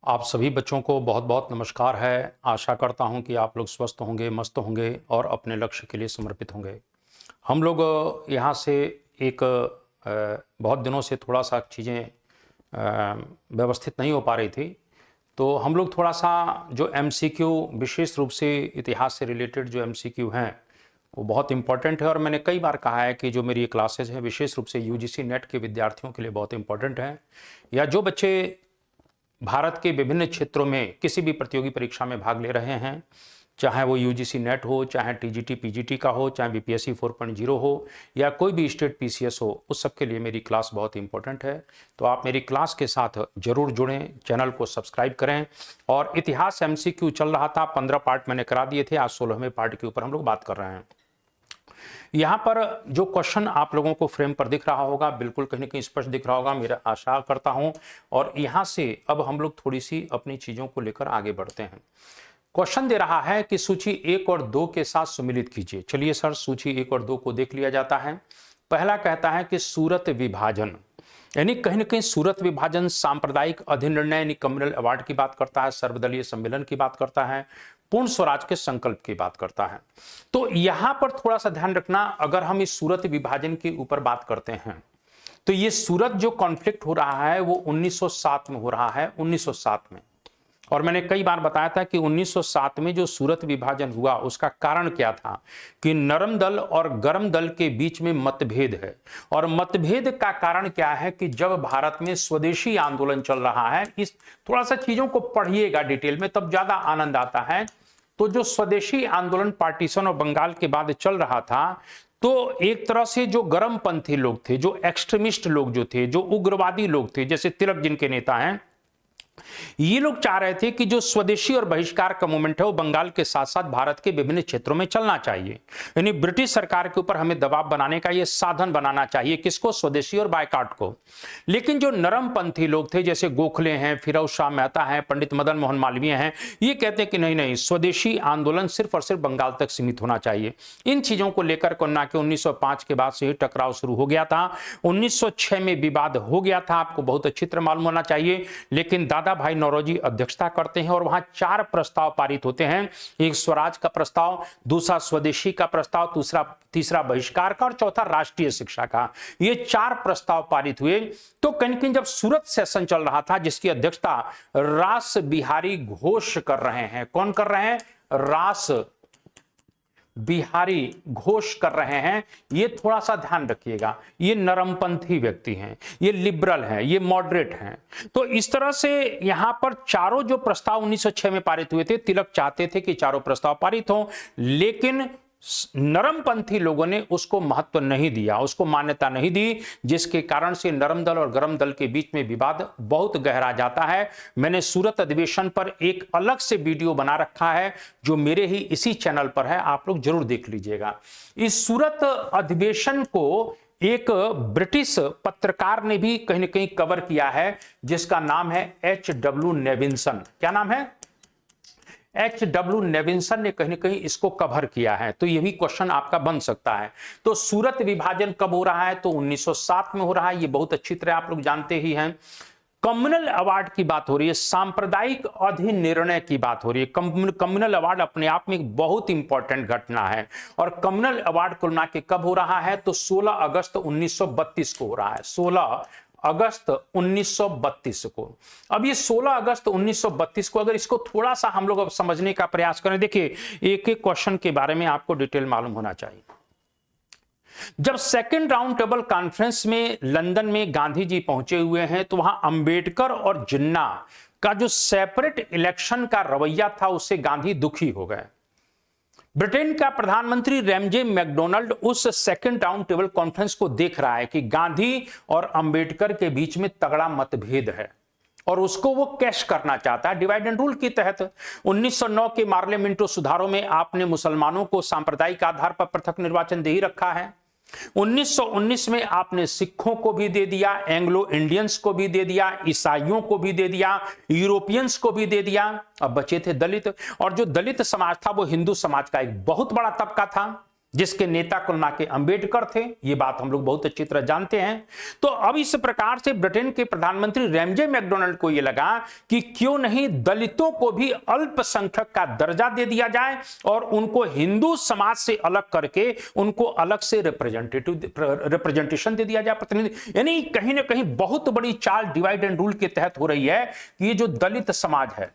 आप सभी बच्चों को बहुत बहुत नमस्कार है। आशा करता हूं कि आप लोग स्वस्थ होंगे, मस्त होंगे और अपने लक्ष्य के लिए समर्पित होंगे। हम लोग यहाँ से एक बहुत दिनों से थोड़ा सा चीज़ें व्यवस्थित नहीं हो पा रही थी, तो हम लोग थोड़ा सा जो एमसीक्यू, विशेष रूप से इतिहास से रिलेटेड जो एमसीक्यू हैं वो बहुत इंपॉर्टेंट है। और मैंने कई बार कहा है कि जो मेरी ये क्लासेज हैं विशेष रूप से यूजीसी नेट के विद्यार्थियों के लिए बहुत इंपॉर्टेंट हैं, या जो बच्चे भारत के विभिन्न क्षेत्रों में किसी भी प्रतियोगी परीक्षा में भाग ले रहे हैं, चाहे वो यूजीसी नेट हो, चाहे टीजीटी पीजीटी का हो, चाहे बीपीएससी 4.0 हो, या कोई भी स्टेट पीसीएस हो, उस सब के लिए मेरी क्लास बहुत इंपॉर्टेंट है। तो आप मेरी क्लास के साथ जरूर जुड़ें, चैनल को सब्सक्राइब करें। और इतिहास एमसीक्यू चल रहा था, 15 पार्ट मैंने करा दिए थे, आज 16वें पार्ट के ऊपर हम लोग बात कर रहे हैं। यहाँ पर जो क्वेश्चन आप लोगों को फ्रेम पर दिख रहा होगा, बिल्कुल कहीं ना कहीं स्पष्ट दिख रहा होगा, मेरा आशा करता हूं। और यहाँ से अब हम लोग थोड़ी सी अपनी चीजों को लेकर आगे बढ़ते हैं। क्वेश्चन दे रहा है कि सूची 1 और 2 के साथ सम्मिलित कीजिए। चलिए सर, सूची 1 और 2 को देख लिया जाता है। पहला कहता है कि सूरत विभाजन, यानी कहीं ना कहीं सूरत विभाजन सांप्रदायिक अधिनिर्णय यानी कम्युनल अवार्ड की बात करता है, सर्वदलीय सम्मेलन की बात करता है, पूर्ण स्वराज के संकल्प की बात करता है। तो यहां पर थोड़ा सा ध्यान रखना, अगर हम इस सूरत विभाजन के ऊपर बात करते हैं तो ये सूरत जो कॉन्फ्लिक्ट हो रहा है वो 1907 में हो रहा है, 1907 में। और मैंने कई बार बताया था कि 1907 में जो सूरत विभाजन हुआ उसका कारण क्या था कि नरम दल और गरम दल के बीच में मतभेद है। और मतभेद का कारण क्या है कि जब भारत में स्वदेशी आंदोलन चल रहा है, इस थोड़ा सा चीजों को पढ़िएगा डिटेल में, तब ज्यादा आनंद आता है। तो जो स्वदेशी आंदोलन पार्टीशन और बंगाल के बाद चल रहा था, तो एक तरह से जो गरमपंथी लोग थे, जो एक्सट्रीमिस्ट लोग जो थे, जो उग्रवादी लोग थे, जैसे तिलक जिनके नेता हैं, ये लोग चाह रहे थे कि जो स्वदेशी और बहिष्कार का मूवमेंट है वो बंगाल के साथ साथ भारत के विभिन्न क्षेत्रों में चलना चाहिए। यानी ब्रिटिश सरकार के ऊपर हमें दबाव बनाने का ये साधन बनाना चाहिए, किसको? स्वदेशी और बायकॉट को। लेकिन जो नरमपंथी लोग थे, जैसे गोखले हैं, फिरोज शाह मेहता हैं, पंडित मदन मोहन मालवीय हैं, ये कहते हैं कि नहीं नहीं, स्वदेशी आंदोलन सिर्फ और सिर्फ बंगाल तक सीमित होना चाहिए। इन चीजों को लेकर कोन्ना के 1905 के बाद से ही टकराव शुरू हो गया था। 1906 में विवाद हो गया था, आपको बहुत अच्छी तरह मालूम होना चाहिए। लेकिन दादा भाई नौरोजी अध्यक्षता करते हैं और वहां 4 प्रस्ताव पारित होते हैं। एक स्वराज का प्रस्ताव, दूसरा स्वदेशी का प्रस्ताव, तीसरा बहिष्कार का और चौथा राष्ट्रीय शिक्षा का। ये 4 प्रस्ताव पारित हुए। तो कहीं जब सूरत सेशन चल रहा था, जिसकी अध्यक्षता रास बिहारी घोष कर रहे हैं, कौन कर रहे हैं? रास बिहारी घोष कर रहे हैं। ये थोड़ा सा ध्यान रखिएगा, ये नरमपंथी व्यक्ति हैं, ये लिबरल हैं, ये मॉडरेट हैं। तो इस तरह से यहां पर चारों जो प्रस्ताव 1906 में पारित हुए थे, तिलक चाहते थे कि चारों प्रस्ताव पारित हों, लेकिन नरमपंथी लोगों ने उसको महत्व नहीं दिया, उसको मान्यता नहीं दी, जिसके कारण से नरम दल और गरम दल के बीच में विवाद बहुत गहरा जाता है। मैंने सूरत अधिवेशन पर एक अलग से वीडियो बना रखा है, जो मेरे ही इसी चैनल पर है, आप लोग जरूर देख लीजिएगा। इस सूरत अधिवेशन को एक ब्रिटिश पत्रकार ने भी कहीं ना कहीं कवर किया है, जिसका नाम है H.W. नेविंसन। क्या नाम है? H.W. नेविंसन ने कहीं ना कहीं इसको कवर किया है। तो ये भी क्वेश्चन आपका बन सकता है। तो सूरत विभाजन कब हो रहा है? तो 1907 में हो रहा है, ये बहुत अच्छी तरह आप लोग जानते ही हैं। कम्युनल अवार्ड की बात हो रही है, सांप्रदायिक अधिनिर्णय की बात हो रही है। कम्युनल अवार्ड अपने आप में एक बहुत इंपॉर्टेंट घटना है। और कम्युनल अवार्ड कुल के कब हो रहा है? तो 16 अगस्त 1932 को हो रहा है, 16 अगस्त 1932 को। अब ये 16 अगस्त 1932 को, अगर इसको थोड़ा सा हम लोग अब समझने का प्रयास करें, देखिए एक एक क्वेश्चन के बारे में आपको डिटेल मालूम होना चाहिए। जब सेकेंड राउंड टेबल कॉन्फ्रेंस में लंदन में गांधी जी पहुंचे हुए हैं, तो वहां अंबेडकर और जिन्ना का जो सेपरेट इलेक्शन का रवैया था, उससे गांधी दुखी हो गए। ब्रिटेन का प्रधानमंत्री रैमजे मैकडोनाल्ड उस सेकेंड राउंड टेबल कॉन्फ्रेंस को देख रहा है कि गांधी और अंबेडकर के बीच में तगड़ा मतभेद है, और उसको वो कैश करना चाहता है डिवाइड एंड रूल के तहत। 1909 के पार्लियामेंटो सुधारों में आपने मुसलमानों को सांप्रदायिक आधार पर पृथक निर्वाचन दे ही रखा है। 1919 में आपने सिखों को भी दे दिया, एंग्लो इंडियंस को भी दे दिया, ईसाइयों को भी दे दिया, यूरोपियंस को भी दे दिया। अब बचे थे दलित, और जो दलित समाज था वो हिंदू समाज का एक बहुत बड़ा तबका था। जिसके नेता कुल मिला के अंबेडकर थे। ये बात हम लोग बहुत अच्छी तरह जानते हैं। तो अब इस प्रकार से ब्रिटेन के प्रधानमंत्री रैमजे मैकडोनाल्ड को यह लगा कि क्यों नहीं दलितों को भी अल्पसंख्यक का दर्जा दे दिया जाए और उनको हिंदू समाज से अलग करके उनको अलग से रिप्रेजेंटेशन दे दिया जाए, प्रतिनिधि। यानी कहीं ना कहीं बहुत बड़ी चाल डिवाइड एंड रूल के तहत हो रही है कि ये जो दलित समाज है,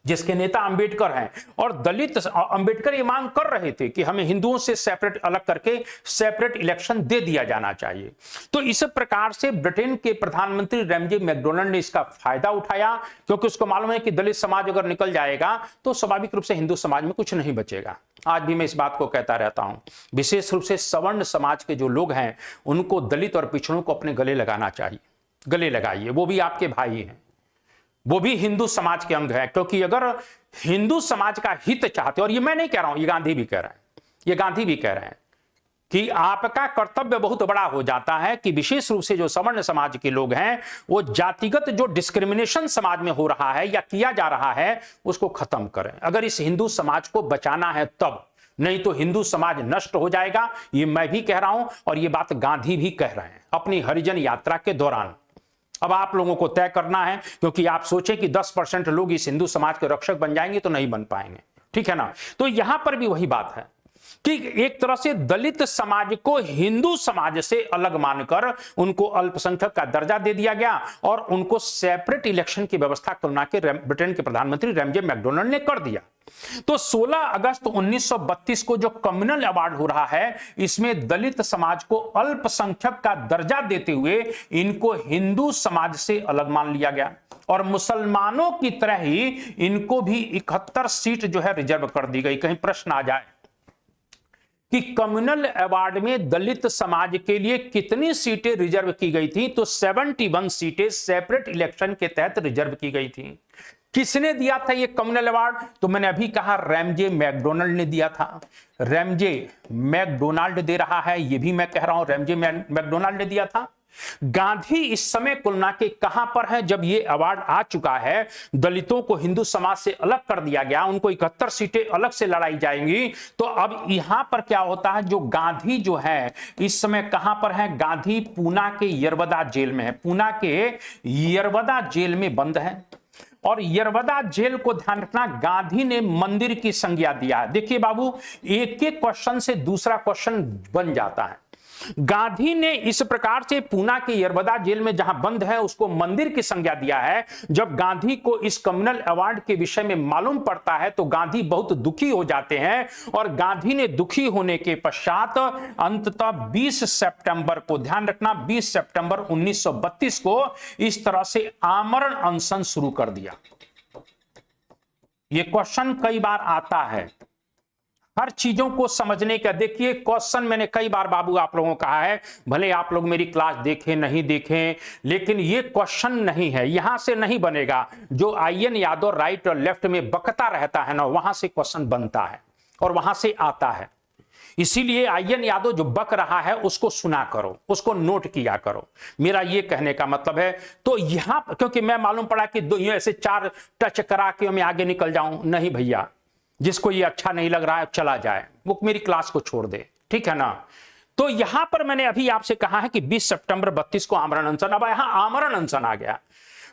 जिसके नेता अंबेडकर हैं, और दलित अंबेडकर ये मांग कर रहे थे कि हमें हिंदुओं से सेपरेट अलग करके सेपरेट इलेक्शन दे दिया जाना चाहिए। तो इस प्रकार से ब्रिटेन के प्रधानमंत्री रैमजे मैकडोनाल्ड ने इसका फायदा उठाया, क्योंकि उसको मालूम है कि दलित समाज अगर निकल जाएगा तो स्वाभाविक रूप से हिंदू समाज में कुछ नहीं बचेगा। आज भी मैं इस बात को कहता रहता हूं, विशेष रूप से सवर्ण समाज के जो लोग हैं उनको दलित और पिछड़ों को अपने गले लगाना चाहिए। गले लगाइए, वो भी आपके भाई हैं, वो भी हिंदू समाज के अंग है। क्योंकि अगर हिंदू समाज का हित चाहते, और ये मैं नहीं कह रहा हूं, ये गांधी भी कह रहे हैं, ये गांधी भी कह रहे हैं कि आपका कर्तव्य बहुत बड़ा हो जाता है कि विशेष रूप से जो सवर्ण समाज के लोग हैं वो जातिगत जो डिस्क्रिमिनेशन समाज में हो रहा है या किया जा रहा है उसको खत्म करें। अगर इस हिंदू समाज को बचाना है तब, नहीं तो हिंदू समाज नष्ट हो जाएगा। ये मैं भी कह रहा हूं और ये बात गांधी भी कह रहे हैं अपनी हरिजन यात्रा के दौरान। अब आप लोगों को तय करना है, क्योंकि आप सोचें कि 10% लोग इस हिंदू समाज के रक्षक बन जाएंगे तो नहीं बन पाएंगे, ठीक है ना। तो यहां पर भी वही बात है कि एक तरह से दलित समाज को हिंदू समाज से अलग मानकर उनको अल्पसंख्यक का दर्जा दे दिया गया और उनको सेपरेट इलेक्शन की व्यवस्था करना के ब्रिटेन के प्रधानमंत्री रैमजे मैकडोनाल्ड ने कर दिया। तो 16 अगस्त 1932 को जो कम्युनल अवार्ड हो रहा है, इसमें दलित समाज को अल्पसंख्यक का दर्जा देते हुए इनको हिंदू समाज से अलग मान लिया गया और मुसलमानों की तरह ही इनको भी 71 सीट जो है रिजर्व कर दी गई। कहीं प्रश्न आ जाए कि कम्युनल अवार्ड में दलित समाज के लिए कितनी सीटें रिजर्व की गई थी, तो 71 सीटें सेपरेट इलेक्शन के तहत रिजर्व की गई थी। किसने दिया था ये कम्युनल अवार्ड? तो मैंने अभी कहा रैमजे मैकडोनाल्ड ने दिया था। रैमजे मैकडोनाल्ड दे रहा है, ये भी मैं कह रहा हूं रैमजे मैकडोनाल्ड ने दिया था। गांधी इस समय कुल मिला के कहां पर है जब ये अवार्ड आ चुका है? दलितों को हिंदू समाज से अलग कर दिया गया, उनको 71 सीटें अलग से लड़ाई जाएंगी। तो अब यहां पर क्या होता है, जो गांधी जो है इस समय कहां पर है? गांधी पूना के यरवदा जेल में है। पूना के यरवदा जेल में बंद है और यरवदा जेल को ध्यान रखना, गांधी ने मंदिर की संज्ञा दिया है। देखिए बाबू, एक एक क्वेश्चन से दूसरा क्वेश्चन बन जाता है। गांधी ने इस प्रकार से पूना के यरवदा जेल में जहां बंद है उसको मंदिर की संज्ञा दिया है। जब गांधी को इस कम्युनल अवार्ड के विषय में मालूम पड़ता है तो गांधी बहुत दुखी हो जाते हैं और गांधी ने दुखी होने के पश्चात अंततः 20 सितंबर को, ध्यान रखना 20 सितंबर 1932 को इस तरह से आमरण अनशन शुरू कर दिया। यह क्वेश्चन कई बार आता है, हर चीजों को समझने का। देखिए क्वेश्चन मैंने कई बार बाबू आप लोगों को कहा है, भले आप लोग मेरी क्लास देखें नहीं देखें, लेकिन ये क्वेश्चन नहीं है, यहां से नहीं बनेगा। जो आईएन यादव राइट और लेफ्ट में बकता रहता है ना, वहां से क्वेश्चन बनता है और वहां से आता है। इसीलिए आईएन यादव जो बक रहा है उसको सुना करो, उसको नोट किया करो, मेरा ये कहने का मतलब है। तो यहां क्योंकि मैं मालूम पड़ा कि दो ऐसे 4 टच करा के मैं आगे निकल जाऊं, नहीं भैया, जिसको ये अच्छा नहीं लग रहा है चला जाए, वो मेरी क्लास को छोड़ दे, ठीक है ना। तो यहां पर मैंने अभी आपसे कहा है कि 20 सितंबर 32 को आमरण अनशन, अब यहां आमरण अनशन आ गया।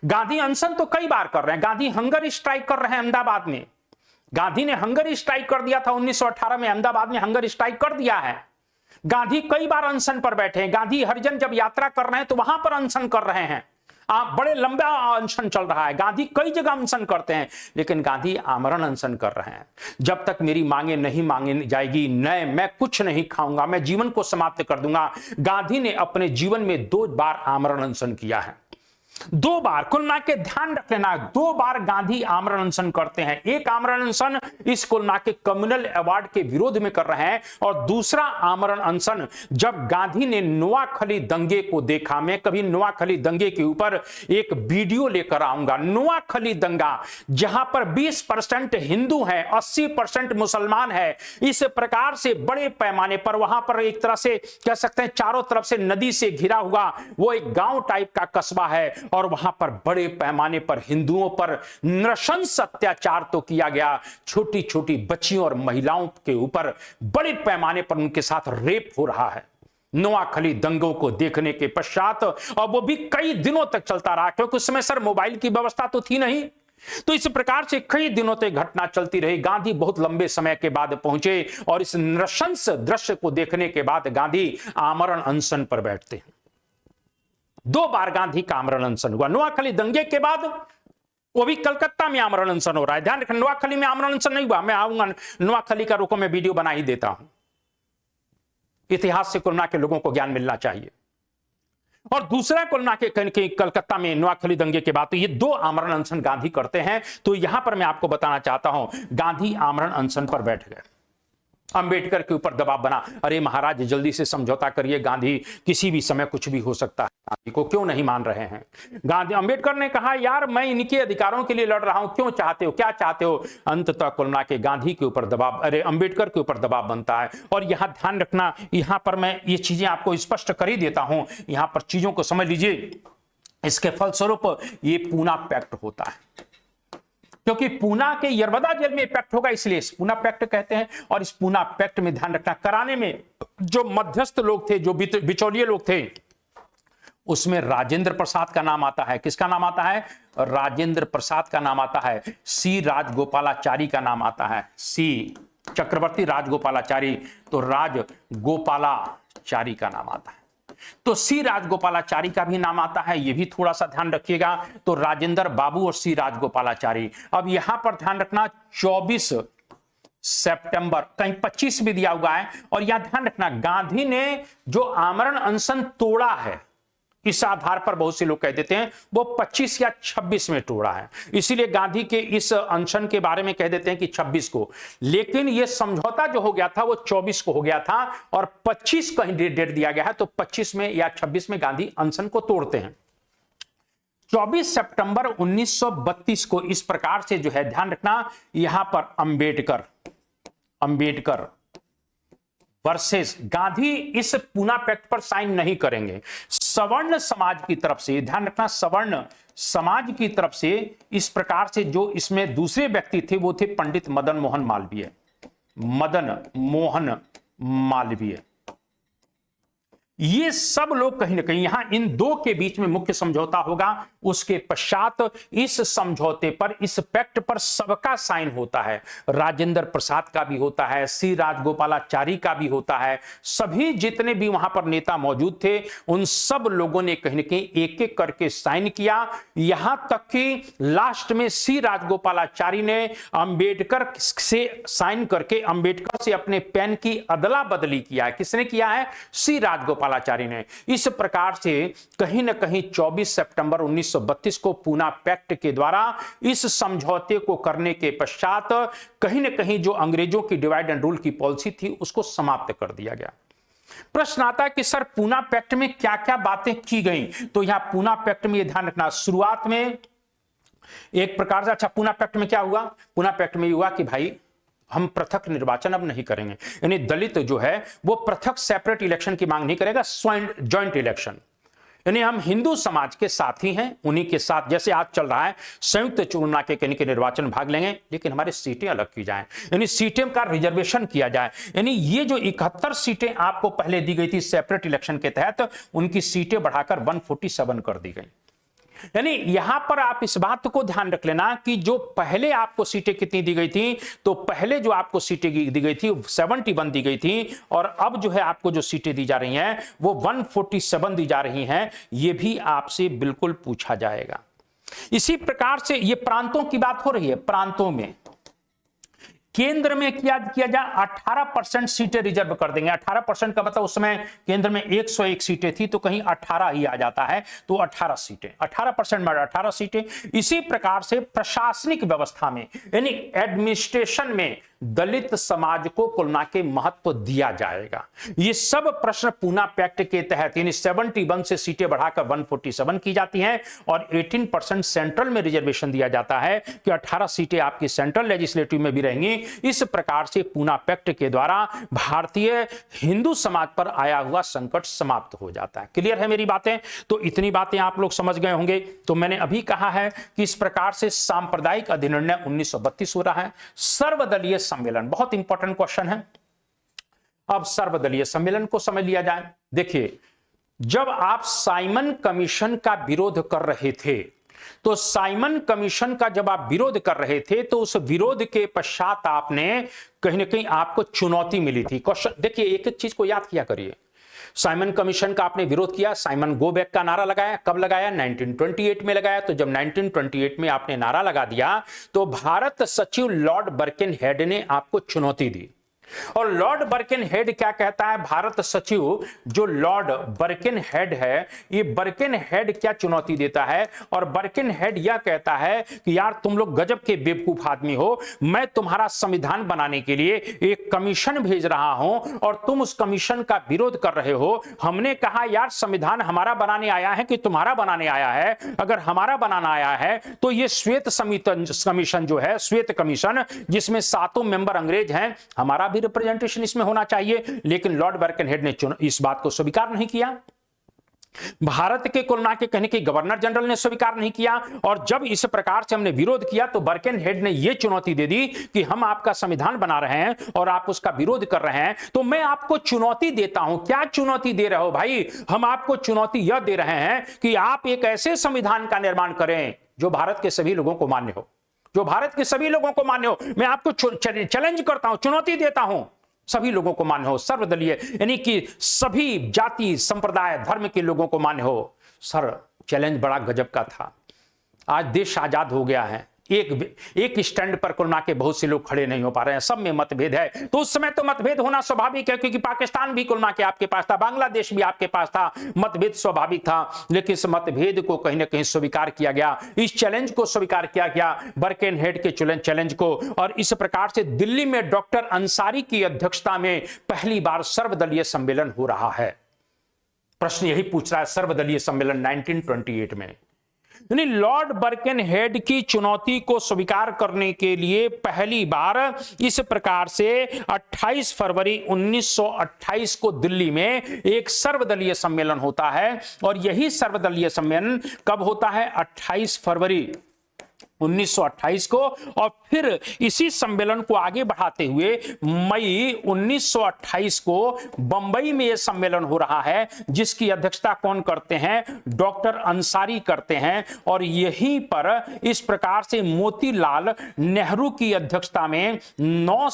गांधी अनशन तो कई बार कर रहे हैं, गांधी हंगर स्ट्राइक कर रहे हैं अहमदाबाद में। गांधी ने हंगर स्ट्राइक कर दिया था 1918 में, अहमदाबाद में हंगर स्ट्राइक कर दिया है। गांधी कई बार अनशन पर बैठे हैं। गांधी हरिजन जब यात्रा कर रहे हैं तो वहां पर अनशन कर रहे हैं, बड़े लंबा अनशन चल रहा है। गांधी कई जगह अनशन करते हैं, लेकिन गांधी आमरण अनशन कर रहे हैं। जब तक मेरी मांगे नहीं मांगी जाएगी, मैं कुछ नहीं खाऊंगा, मैं जीवन को समाप्त कर दूंगा। गांधी ने अपने जीवन में 2 बार आमरण अनशन किया है, 2 बार। कुल मिला के ध्यान रख लेना, 2 बार गांधी आमरण अनशन करते हैं। एक आमरण अनशन इस कुल मिला के कम्युनल अवार्ड के विरोध में कर रहे हैं और दूसरा आमरण अनशन जब गांधी ने नोआखली दंगे को देखा। मैं कभी नोआखली दंगे के ऊपर एक वीडियो लेकर आऊंगा। नोआखली दंगा जहां पर 20% हिंदू हैं, 80% मुसलमान है, इस प्रकार से बड़े पैमाने पर वहां पर एक तरह से कह सकते हैं चारों तरफ से नदी से घिरा हुआ वो एक गांव टाइप का कस्बा है और वहां पर बड़े पैमाने पर हिंदुओं पर नृशंस अत्याचार तो किया गया, छोटी छोटी बच्चियों और महिलाओं के ऊपर बड़े पैमाने पर उनके साथ रेप हो रहा है। नोआखली दंगों को देखने के पश्चात, और वो भी कई दिनों तक चलता रहा, क्योंकि उस समय सर मोबाइल की व्यवस्था तो थी नहीं, तो इस प्रकार से कई दिनों तक घटना चलती रही। गांधी बहुत लंबे समय के बाद पहुंचे और इस नृशंस दृश्य को देखने के बाद गांधी आमरण अनशन पर बैठते हैं। 2 बार गांधी का आमरण अनशन हुआ। नोआखली दंगे के बाद, वो भी कलकत्ता में आमरण अनशन हो रहा है। ध्यान रखना, नोआखली में आमरण अनशन नहीं हुआ। मैं आऊंगा नोआखली का, रुको मैं वीडियो बना ही देता हूं। इतिहास से कोरोना के लोगों को ज्ञान मिलना चाहिए। और दूसरा कोरोना के कलकत्ता में नोआखली दंगे के बाद, तो ये 2 आमरण अनशन गांधी करते हैं। तो यहां पर मैं आपको बताना चाहता हूं, गांधी आमरण अनशन पर बैठ गए। अंबेडकर के ऊपर दबाव बना, अरे महाराज जल्दी से समझौता करिए, गांधी किसी भी समय कुछ भी हो सकता है, गांधी को क्यों नहीं मान रहे हैं। गांधी, अंबेडकर ने कहा यार मैं इनके अधिकारों के लिए लड़ रहा हूं, क्यों चाहते हो, क्या चाहते हो। अंततः कुल के गांधी के ऊपर दबाव, अरे अंबेडकर के ऊपर दबाव बनता है। और यहां ध्यान रखना, यहां पर मैं ये चीजें आपको स्पष्ट कर ही देता हूं, यहां पर चीजों को समझ लीजिए। इसके फलस्वरूप ये पूना पैक्ट होता है, क्योंकि पूना के यरवदा जेल में पैक्ट होगा, इसलिए पूना पैक्ट कहते हैं। और इस पूना पैक्ट में ध्यान रखना, कराने में जो मध्यस्थ लोग थे, जो बिचौलिए लोग थे, उसमें राजेंद्र प्रसाद का नाम आता है। किसका नाम आता है? राजेंद्र प्रसाद का नाम आता है। सी राजगोपालाचारी का नाम आता है। सी चक्रवर्ती राजगोपालाचारी, तो राजगोपालाचारी का नाम आता है। तो सी राजगोपालाचारी का भी नाम आता है, यह भी थोड़ा सा ध्यान रखिएगा। तो राजेंद्र बाबू और सी राजगोपालाचारी। अब यहां पर ध्यान रखना, 24 सितंबर, कहीं 25 भी दिया हुआ है। और यहां ध्यान रखना, गांधी ने जो आमरण अनशन तोड़ा है, इस आधार पर बहुत से लोग कह देते हैं वो 25 या 26 में तोड़ा है, इसीलिए गांधी के इस अनशन के बारे में कह देते हैं कि 26 को। लेकिन यह समझौता जो हो गया था वो 24 को हो गया था, और 25 कहीं डेट दिया गया है, तो 25 में या 26 में गांधी अनशन को तोड़ते हैं। 24 सितंबर 1932 को इस प्रकार से जो है, ध्यान रखना, यहां पर अंबेडकर वर्सेस गांधी इस पूना पैक्ट पर साइन नहीं करेंगे। सवर्ण समाज की तरफ से, ध्यान रखना, सवर्ण समाज की तरफ से इस प्रकार से जो इसमें दूसरे व्यक्ति थे वो थे पंडित मदन मोहन मालवीय। ये सब लोग कहीं ना कहीं, यहां इन 2 के बीच में मुख्य समझौता होगा। उसके पश्चात इस समझौते पर, इस पैक्ट पर सबका साइन होता है। राजेंद्र प्रसाद का भी होता है, सी राजगोपालाचारी का भी होता है, सभी जितने भी वहां पर नेता मौजूद थे उन सब लोगों ने कहीं ना कहीं एक एक करके साइन किया। यहां तक कि लास्ट में सी राजगोपालाचारी ने अंबेडकर से साइन करके अंबेडकर से अपने पेन की अदला बदली किया है। किसने किया है? सी राजगोपालाचारी ने। इस प्रकार से कहीं ना कहीं 24 सितंबर 1932 को पूना पैक्ट के द्वारा इस समझौते को करने के पश्चात कहीं ना कहीं जो अंग्रेजों की डिवाइड एंड रूल की पॉलिसी थी उसको समाप्त कर दिया गया। प्रश्न आता है कि सर पूना पैक्ट में क्या क्या बातें की गई, तो यहां पूना पैक्ट में ध्यान रखना, शुरुआत में एक प्रकार से, अच्छा पूना पैक्ट में क्या हुआ? पूना पैक्ट में हुआ कि भाई हम पृथक निर्वाचन अब नहीं करेंगे, यानी दलित जो है वो पृथक सेपरेट इलेक्शन की मांग नहीं करेगा, ज्वाइंट इलेक्शन। यानी हम हिंदू समाज के साथ ही हैं, उन्हीं के साथ जैसे आज चल रहा है संयुक्त चुनाव के कहीं के निर्वाचन भाग लेंगे, लेकिन हमारी सीटें अलग की जाएं, यानी सीटें का रिजर्वेशन किया जाए। यानी ये जो 71 सीटें आपको पहले दी गई थी सेपरेट इलेक्शन के तहत, उनकी सीटें बढ़ाकर 147 कर दी गई। यानी यहां पर आप इस बात को ध्यान रख लेना कि जो पहले आपको सीटें कितनी दी गई थी, तो पहले जो आपको सीटें दी गई थी 71 दी गई थी, और अब जो है आपको जो सीटें दी जा रही हैं वो 147 दी जा रही हैं। ये भी आपसे बिल्कुल पूछा जाएगा। इसी प्रकार से ये प्रांतों की बात हो रही है। प्रांतों में केंद्र में क्या किया जाए, 18% सीटें रिजर्व कर देंगे। 18% का मतलब उस समय केंद्र में 101 सीटें थी, तो कहीं 18 ही आ जाता है, तो 18 सीटें, 18% में 18 सीटें। इसी प्रकार से प्रशासनिक व्यवस्था में, यानी एडमिनिस्ट्रेशन में दलित समाज को कुल मिला के महत्व दिया जाएगा। ये सब प्रश्न पूना पैक्ट के तहत यानी 71 से सीटें बढ़ाकर 147 की जाती हैं और 18% सेंट्रल में रिजर्वेशन दिया जाता है कि 18 सीटें आपकी सेंट्रल लेजिस्लेटिव में भी रहेंगी। इस प्रकार से पूना पैक्ट के द्वारा भारतीय हिंदू समाज पर आया हुआ संकट समाप्त हो जाता है। क्लियर है मेरी बातें? तो इतनी बातें आप लोग समझ गए होंगे। तो मैंने अभी कहा है कि इस प्रकार से सांप्रदायिक अधिनिर्णय 1932 हो रहा है। सर्वदलीय सम्मेलन बहुत इंपॉर्टेंट क्वेश्चन है। अब सर्वदलीय सम्मेलन को समझ लिया जाए। देखिए, जब आप साइमन कमीशन का विरोध कर रहे थे तो साइमन कमीशन का जब आप विरोध कर रहे थे तो उस विरोध के पश्चात आपने कहीं ना कहीं आपको चुनौती मिली थी। क्वेश्चन देखिए, एक एक चीज को याद किया करिए। साइमन कमीशन का आपने विरोध किया, साइमन गो बैक का नारा लगाया। कब लगाया? 1928 में लगाया। तो जब 1928 में आपने नारा लगा दिया तो भारत सचिव लॉर्ड बर्किनहेड ने आपको चुनौती दी। और लॉर्ड बर्किनहेड क्या कहता है? भारत सचिव जो लॉर्ड बर्किनहेड है, ये बर्किनहेड क्या चुनौती देता है? और बर्किनहेड यह कहता है कि यार तुम लोग गजब के बेवकूफ आदमी हो, मैं तुम्हारा संविधान बनाने के लिए एक कमीशन भेज रहा हूं और तुम उस कमीशन का विरोध कर रहे हो। हमने कहा यार संविधान हमारा बनाने आया है कि तुम्हारा बनाने आया है? अगर हमारा बनाना आया है तो ये श्वेत कमीशन जो है, श्वेत कमीशन जिसमें 7 मेंबर अंग्रेज हैं, हमारा भी रिप्रेजेंटेशन इसमें होना चाहिए। लेकिन लॉर्ड बर्किनहेड ने इस बात को स्वीकार नहीं किया। भारत के कुल मिला के कहने के गवर्नर जनरल ने स्वीकार नहीं किया। और जब इस प्रकार से हमने विरोध किया तो बर्किनहेड ने यह चुनौती दे दी कि हम आपका संविधान बना रहे हैं और आप उसका विरोध कर रहे हैं, तो मैं आपको चुनौती देता हूं। क्या चुनौती दे रहे हो भाई? हम आपको चुनौती यह दे रहे हैं कि आप एक ऐसे संविधान का निर्माण करें जो भारत के सभी लोगों को मान्य हो, जो भारत के सभी लोगों को मान्य हो। मैं आपको चैलेंज करता हूं, चुनौती देता हूं, सभी लोगों को मान्य हो, सर्वदलीय यानी कि सभी जाति संप्रदाय धर्म के लोगों को मान्य हो। सर, चैलेंज बड़ा गजब का था। आज देश आजाद हो गया है, एक स्टैंड पर कुल मिला के बहुत से लोग खड़े नहीं हो पा रहे हैं, सब में मतभेद है। तो उस समय तो मतभेद होना स्वाभाविक है, क्योंकि पाकिस्तान भी कुल मिला के आपके पास था, बांग्लादेश भी आपके पास था, मतभेद स्वाभाविक था। लेकिन इस मतभेद को कहीं ना कहीं स्वीकार किया गया, इस चैलेंज को स्वीकार किया गया, बर्किनहेड के चैलेंज को। और इस प्रकार से दिल्ली में डॉक्टर अंसारी की अध्यक्षता में पहली बार सर्वदलीय सम्मेलन हो रहा है। प्रश्न यही पूछ रहा है, सर्वदलीय सम्मेलन 1928 में। यानी लॉर्ड बर्किनहेड की चुनौती को स्वीकार करने के लिए पहली बार इस प्रकार से 28 फरवरी 1928 को दिल्ली में एक सर्वदलीय सम्मेलन होता है। और यही सर्वदलीय सम्मेलन कब होता है? 28 फरवरी 1928 को। और फिर इसी सम्मेलन को आगे बढ़ाते हुए मई 1928 को बंबई में यह सम्मेलन हो रहा है, जिसकी अध्यक्षता कौन करते हैं? डॉक्टर अंसारी करते हैं। और यहीं पर इस प्रकार से मोतीलाल नेहरू की अध्यक्षता में 9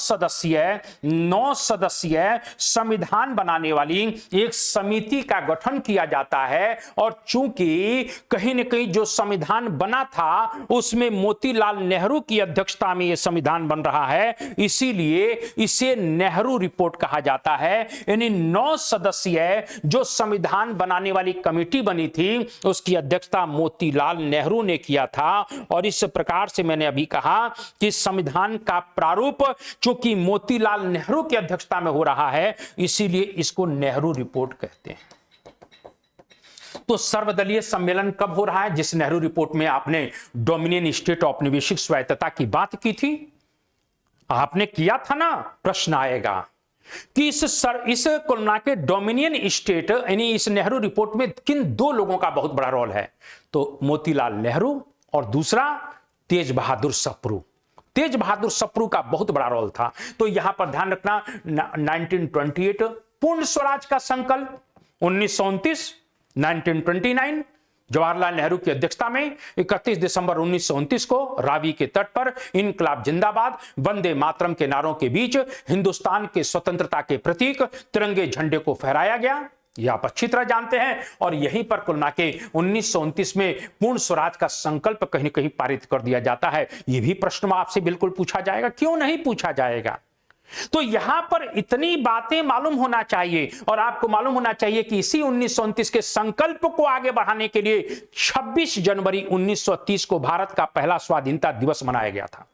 सदस्यीय संविधान बनाने वाली एक समिति का गठन किया जाता है। और चूंकि कहीं न कहीं जो संविधान बना था उसमें मोतीलाल नेहरू की अध्यक्षता में यह संविधान बन रहा है, इसीलिए इसे नेहरू रिपोर्ट कहा जाता है। यानी 9 सदस्यीय जो संविधान बनाने वाली कमेटी बनी थी उसकी अध्यक्षता मोतीलाल नेहरू ने किया था। और इस प्रकार से मैंने अभी कहा कि संविधान का प्रारूप चूंकि मोतीलाल नेहरू की अध्यक्षता में हो रहा है, इसीलिए इसको नेहरू रिपोर्ट कहते हैं। तो सर्वदलीय सम्मेलन कब हो रहा है? जिस नेहरू रिपोर्ट में आपने डोमिनियन स्टेट औपनिवेशिक स्वायत्तता की बात की थी, आपने किया था ना। प्रश्न आएगा कि इस कुल मिला के डोमिनियन स्टेट यानी इस नेहरू रिपोर्ट में किन 2 लोगों का बहुत बड़ा रोल है? तो मोतीलाल नेहरू और दूसरा तेज बहादुर सप्रू। तेज बहादुर सप्रू का बहुत बड़ा रोल था। तो यहां पर ध्यान रखना, 1928 पूर्ण स्वराज का संकल्प, 1929 1929 जवाहरलाल नेहरू की अध्यक्षता में 31 दिसंबर 1929 को रावी के तट पर इनकलाब जिंदाबाद वंदे मातरम के नारों के बीच हिंदुस्तान के स्वतंत्रता के प्रतीक तिरंगे झंडे को फहराया गया। यह आप अच्छी तरह जानते हैं। और यहीं पर कुल मिला के 1929 में पूर्ण स्वराज का संकल्प कहीं न कहीं पारित कर दिया जाता है। यह भी प्रश्न आपसे बिल्कुल पूछा जाएगा, क्यों नहीं पूछा जाएगा? तो यहां पर इतनी बातें मालूम होना चाहिए। और आपको मालूम होना चाहिए कि इसी 1929 के संकल्प को आगे बढ़ाने के लिए 26 जनवरी 1930 को भारत का पहला स्वाधीनता दिवस मनाया गया था।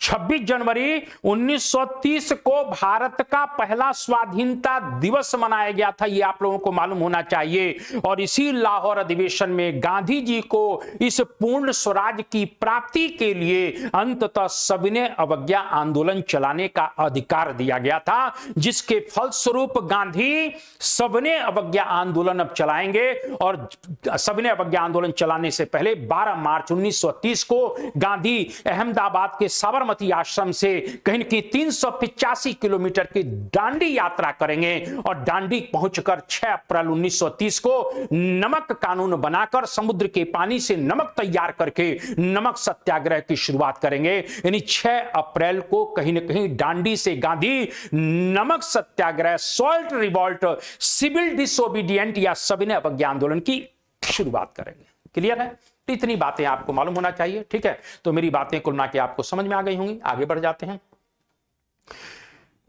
26 जनवरी 1930 को भारत का पहला स्वाधीनता दिवस मनाया गया था, यह आप लोगों को मालूम होना चाहिए। और इसी लाहौर अधिवेशन में गांधी जी को इस पूर्ण स्वराज की प्राप्ति के लिए अंततः सविनय अवज्ञा आंदोलन चलाने का अधिकार दिया गया था, जिसके फलस्वरूप गांधी सविनय अवज्ञा आंदोलन अब चलाएंगे। और सविनय अवज्ञा आंदोलन चलाने से पहले 12 मार्च 1930 को गांधी अहमदाबाद के साबरमती आश्रम से कहीं न कहीं 385 किलोमीटर की डांडी यात्रा करेंगे और डांडी पहुंचकर 6 अप्रैल 1930 को नमक कानून बनाकर समुद्र के पानी से नमक तैयार करके नमक सत्याग्रह की शुरुआत करेंगे। यानी 6 अप्रैल को कहीं न कहीं डांडी से गांधी नमक सत्याग्रह, सॉल्ट रिवॉल्ट, सिविल डिसोबीडिएंट या सविनय अवज्ञा आंदोलन की शुरुआत करेंगे। क्लियर है? तो इतनी बातें आपको मालूम होना चाहिए। ठीक है, तो मेरी बातें कुल मिला के आपको समझ में आ गई होंगी। आगे बढ़ जाते हैं।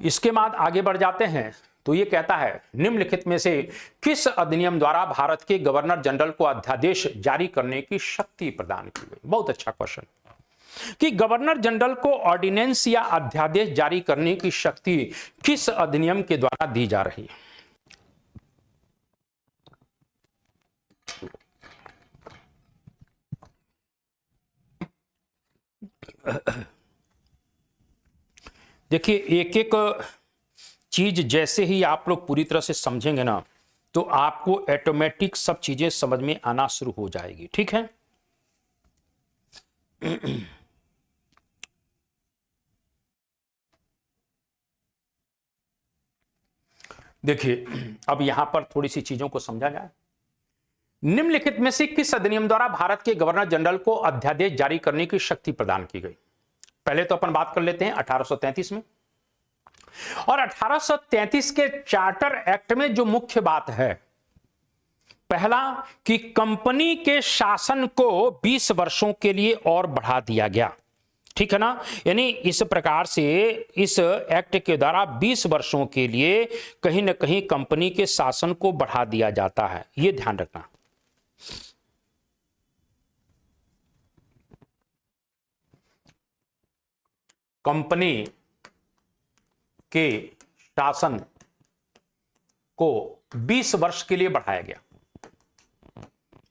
इसके बाद आगे बढ़ जाते हैं तो ये कहता है, निम्नलिखित में से किस अधिनियम द्वारा भारत के गवर्नर जनरल को अध्यादेश जारी करने की शक्ति प्रदान की गई? बहुत अच्छा क्वेश्चन कि गवर्नर जनरल को ऑर्डिनेंस या अध्यादेश जारी करने की शक्ति किस अधिनियम के द्वारा दी जा रही है? देखिए, एक एक चीज जैसे ही आप लोग पूरी तरह से समझेंगे ना, तो आपको ऑटोमेटिक सब चीजें समझ में आना शुरू हो जाएगी। ठीक है, देखिए अब यहां पर थोड़ी सी चीजों को समझा जाए। निम्नलिखित में से किस अधिनियम द्वारा भारत के गवर्नर जनरल को अध्यादेश जारी करने की शक्ति प्रदान की गई? पहले तो अपन बात कर लेते हैं 1833 में। और 1833 के चार्टर एक्ट में जो मुख्य बात है, पहला कि कंपनी के शासन को 20 वर्षों के लिए और बढ़ा दिया गया। ठीक है ना, यानी इस प्रकार से इस एक्ट के द्वारा 20 वर्षों के लिए कहीं ना कहीं कंपनी के शासन को बढ़ा दिया जाता है, यह ध्यान रखना। कंपनी के शासन को 20 वर्ष के लिए बढ़ाया गया।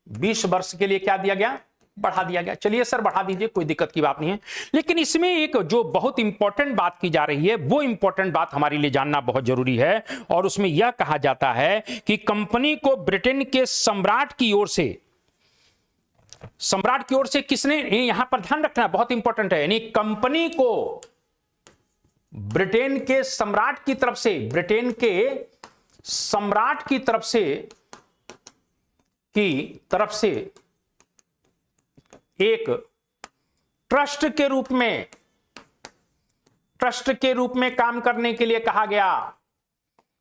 20 वर्ष के लिए क्या दिया गया? बढ़ा दिया गया। चलिए सर बढ़ा दीजिए, कोई दिक्कत की बात नहीं है। लेकिन इसमें एक जो बहुत इंपॉर्टेंट बात की जा रही है, वो इंपॉर्टेंट बात हमारे लिए जानना बहुत जरूरी है। और उसमें यह कहा जाता है कि कंपनी को ब्रिटेन के सम्राट की ओर से, सम्राट की ओर से किसने, यहां पर ध्यान रखना बहुत इंपॉर्टेंट है, यानी कंपनी को ब्रिटेन के सम्राट की तरफ से, ब्रिटेन के सम्राट की तरफ से एक ट्रस्ट के रूप में काम करने के लिए कहा गया।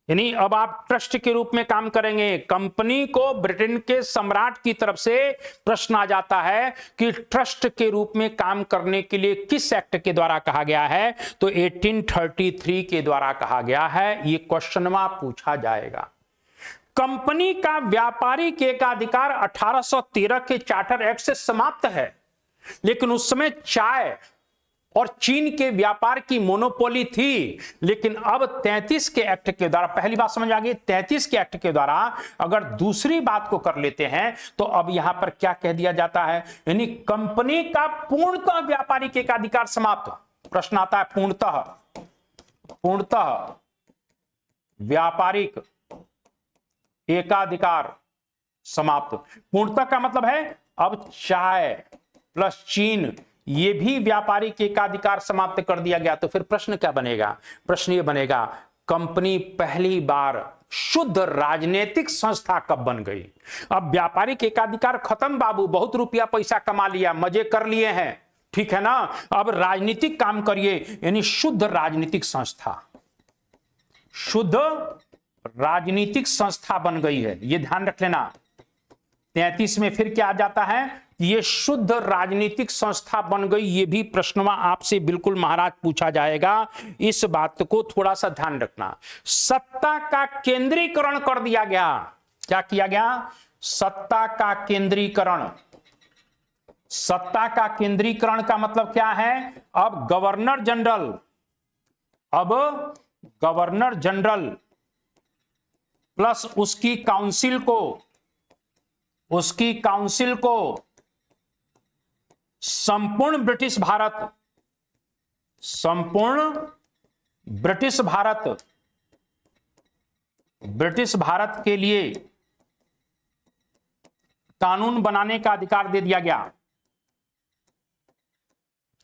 यानी अब आप ट्रस्ट के रूप में काम करेंगे। कंपनी को ब्रिटेन के सम्राट की तरफ से प्रश्न आ जाता है कि ट्रस्ट के रूप में काम करने के लिए किस एक्ट के द्वारा कहा गया है? तो 1833 के द्वारा कहा गया है। ये क्वेश्चन में पूछा जाएगा। कंपनी का व्यापारिक एकाधिकार 1813 के चार्टर एक्ट से समाप्त है, लेकिन उस समय चाय और चीन के व्यापार की मोनोपोली थी। लेकिन अब 33 के एक्ट के द्वारा, पहली बात समझ आ गई, 33 के एक्ट के द्वारा अगर दूसरी बात को कर लेते हैं तो अब यहां पर क्या कह दिया जाता है? यानी कंपनी का पूर्णतः व्यापारिक एकाधिकार समाप्त। प्रश्न आता है पूर्णतः व्यापारिक एकाधिकार समाप्त। पूर्णतः का मतलब है अब चाय प्लस चीन ये भी व्यापारिक एकाधिकार समाप्त कर दिया गया। तो फिर प्रश्न क्या बनेगा? प्रश्न ये बनेगा, कंपनी पहली बार शुद्ध राजनीतिक संस्था कब बन गई? अब व्यापारिक एकाधिकार खत्म बाबू, बहुत रुपया पैसा कमा लिया, मजे कर लिए हैं, ठीक है ना, अब राजनीतिक काम करिए। यानी शुद्ध राजनीतिक संस्था, शुद्ध राजनीतिक संस्था बन गई है, ये ध्यान रख लेना। 33 में फिर क्या आ जाता है? ये शुद्ध राजनीतिक संस्था बन गई। ये भी प्रश्न में आपसे बिल्कुल महाराज पूछा जाएगा, इस बात को थोड़ा सा ध्यान रखना। सत्ता का केंद्रीकरण कर दिया गया। क्या किया गया? सत्ता का केंद्रीकरण। सत्ता का केंद्रीकरण का मतलब क्या है? अब गवर्नर जनरल प्लस उसकी काउंसिल को संपूर्ण ब्रिटिश भारत के लिए कानून बनाने का अधिकार दे दिया गया।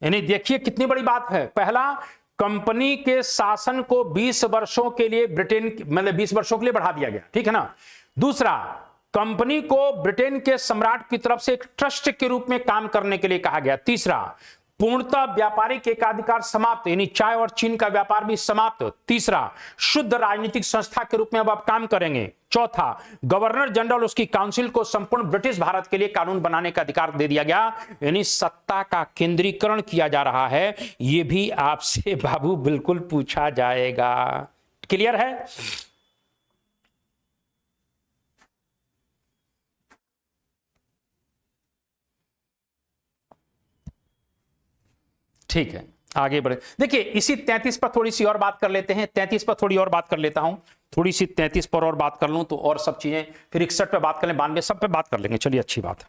यानी देखिए कितनी बड़ी बात है। पहला, कंपनी के शासन को 20 वर्षों के लिए 20 वर्षों के लिए बढ़ा दिया गया, ठीक है ना। दूसरा, कंपनी को ब्रिटेन के सम्राट की तरफ से एक ट्रस्ट के रूप में काम करने के लिए कहा गया। तीसरा, पूर्णतः व्यापारिक एकाधिकार समाप्त, यानी चाय और चीन का व्यापार भी समाप्त। तीसरा, शुद्ध राजनीतिक संस्था के रूप में अब आप काम करेंगे। चौथा, गवर्नर जनरल उसकी काउंसिल को संपूर्ण ब्रिटिश भारत के लिए कानून बनाने का अधिकार दे दिया गया। यानी सत्ता का केंद्रीकरण किया जा रहा है। यह भी आपसे बाबू बिल्कुल पूछा जाएगा। क्लियर है? ठीक है, आगे बढ़े। देखिए इसी 33 पर थोड़ी सी और बात कर लेते हैं। 33 पर थोड़ी और बात कर लेता हूं, थोड़ी सी 33 पर और बात कर लूं तो और सब चीजें, फिर 61 पे बात कर लें, 92 सब पे बात कर लेंगे। चलिए अच्छी बात है।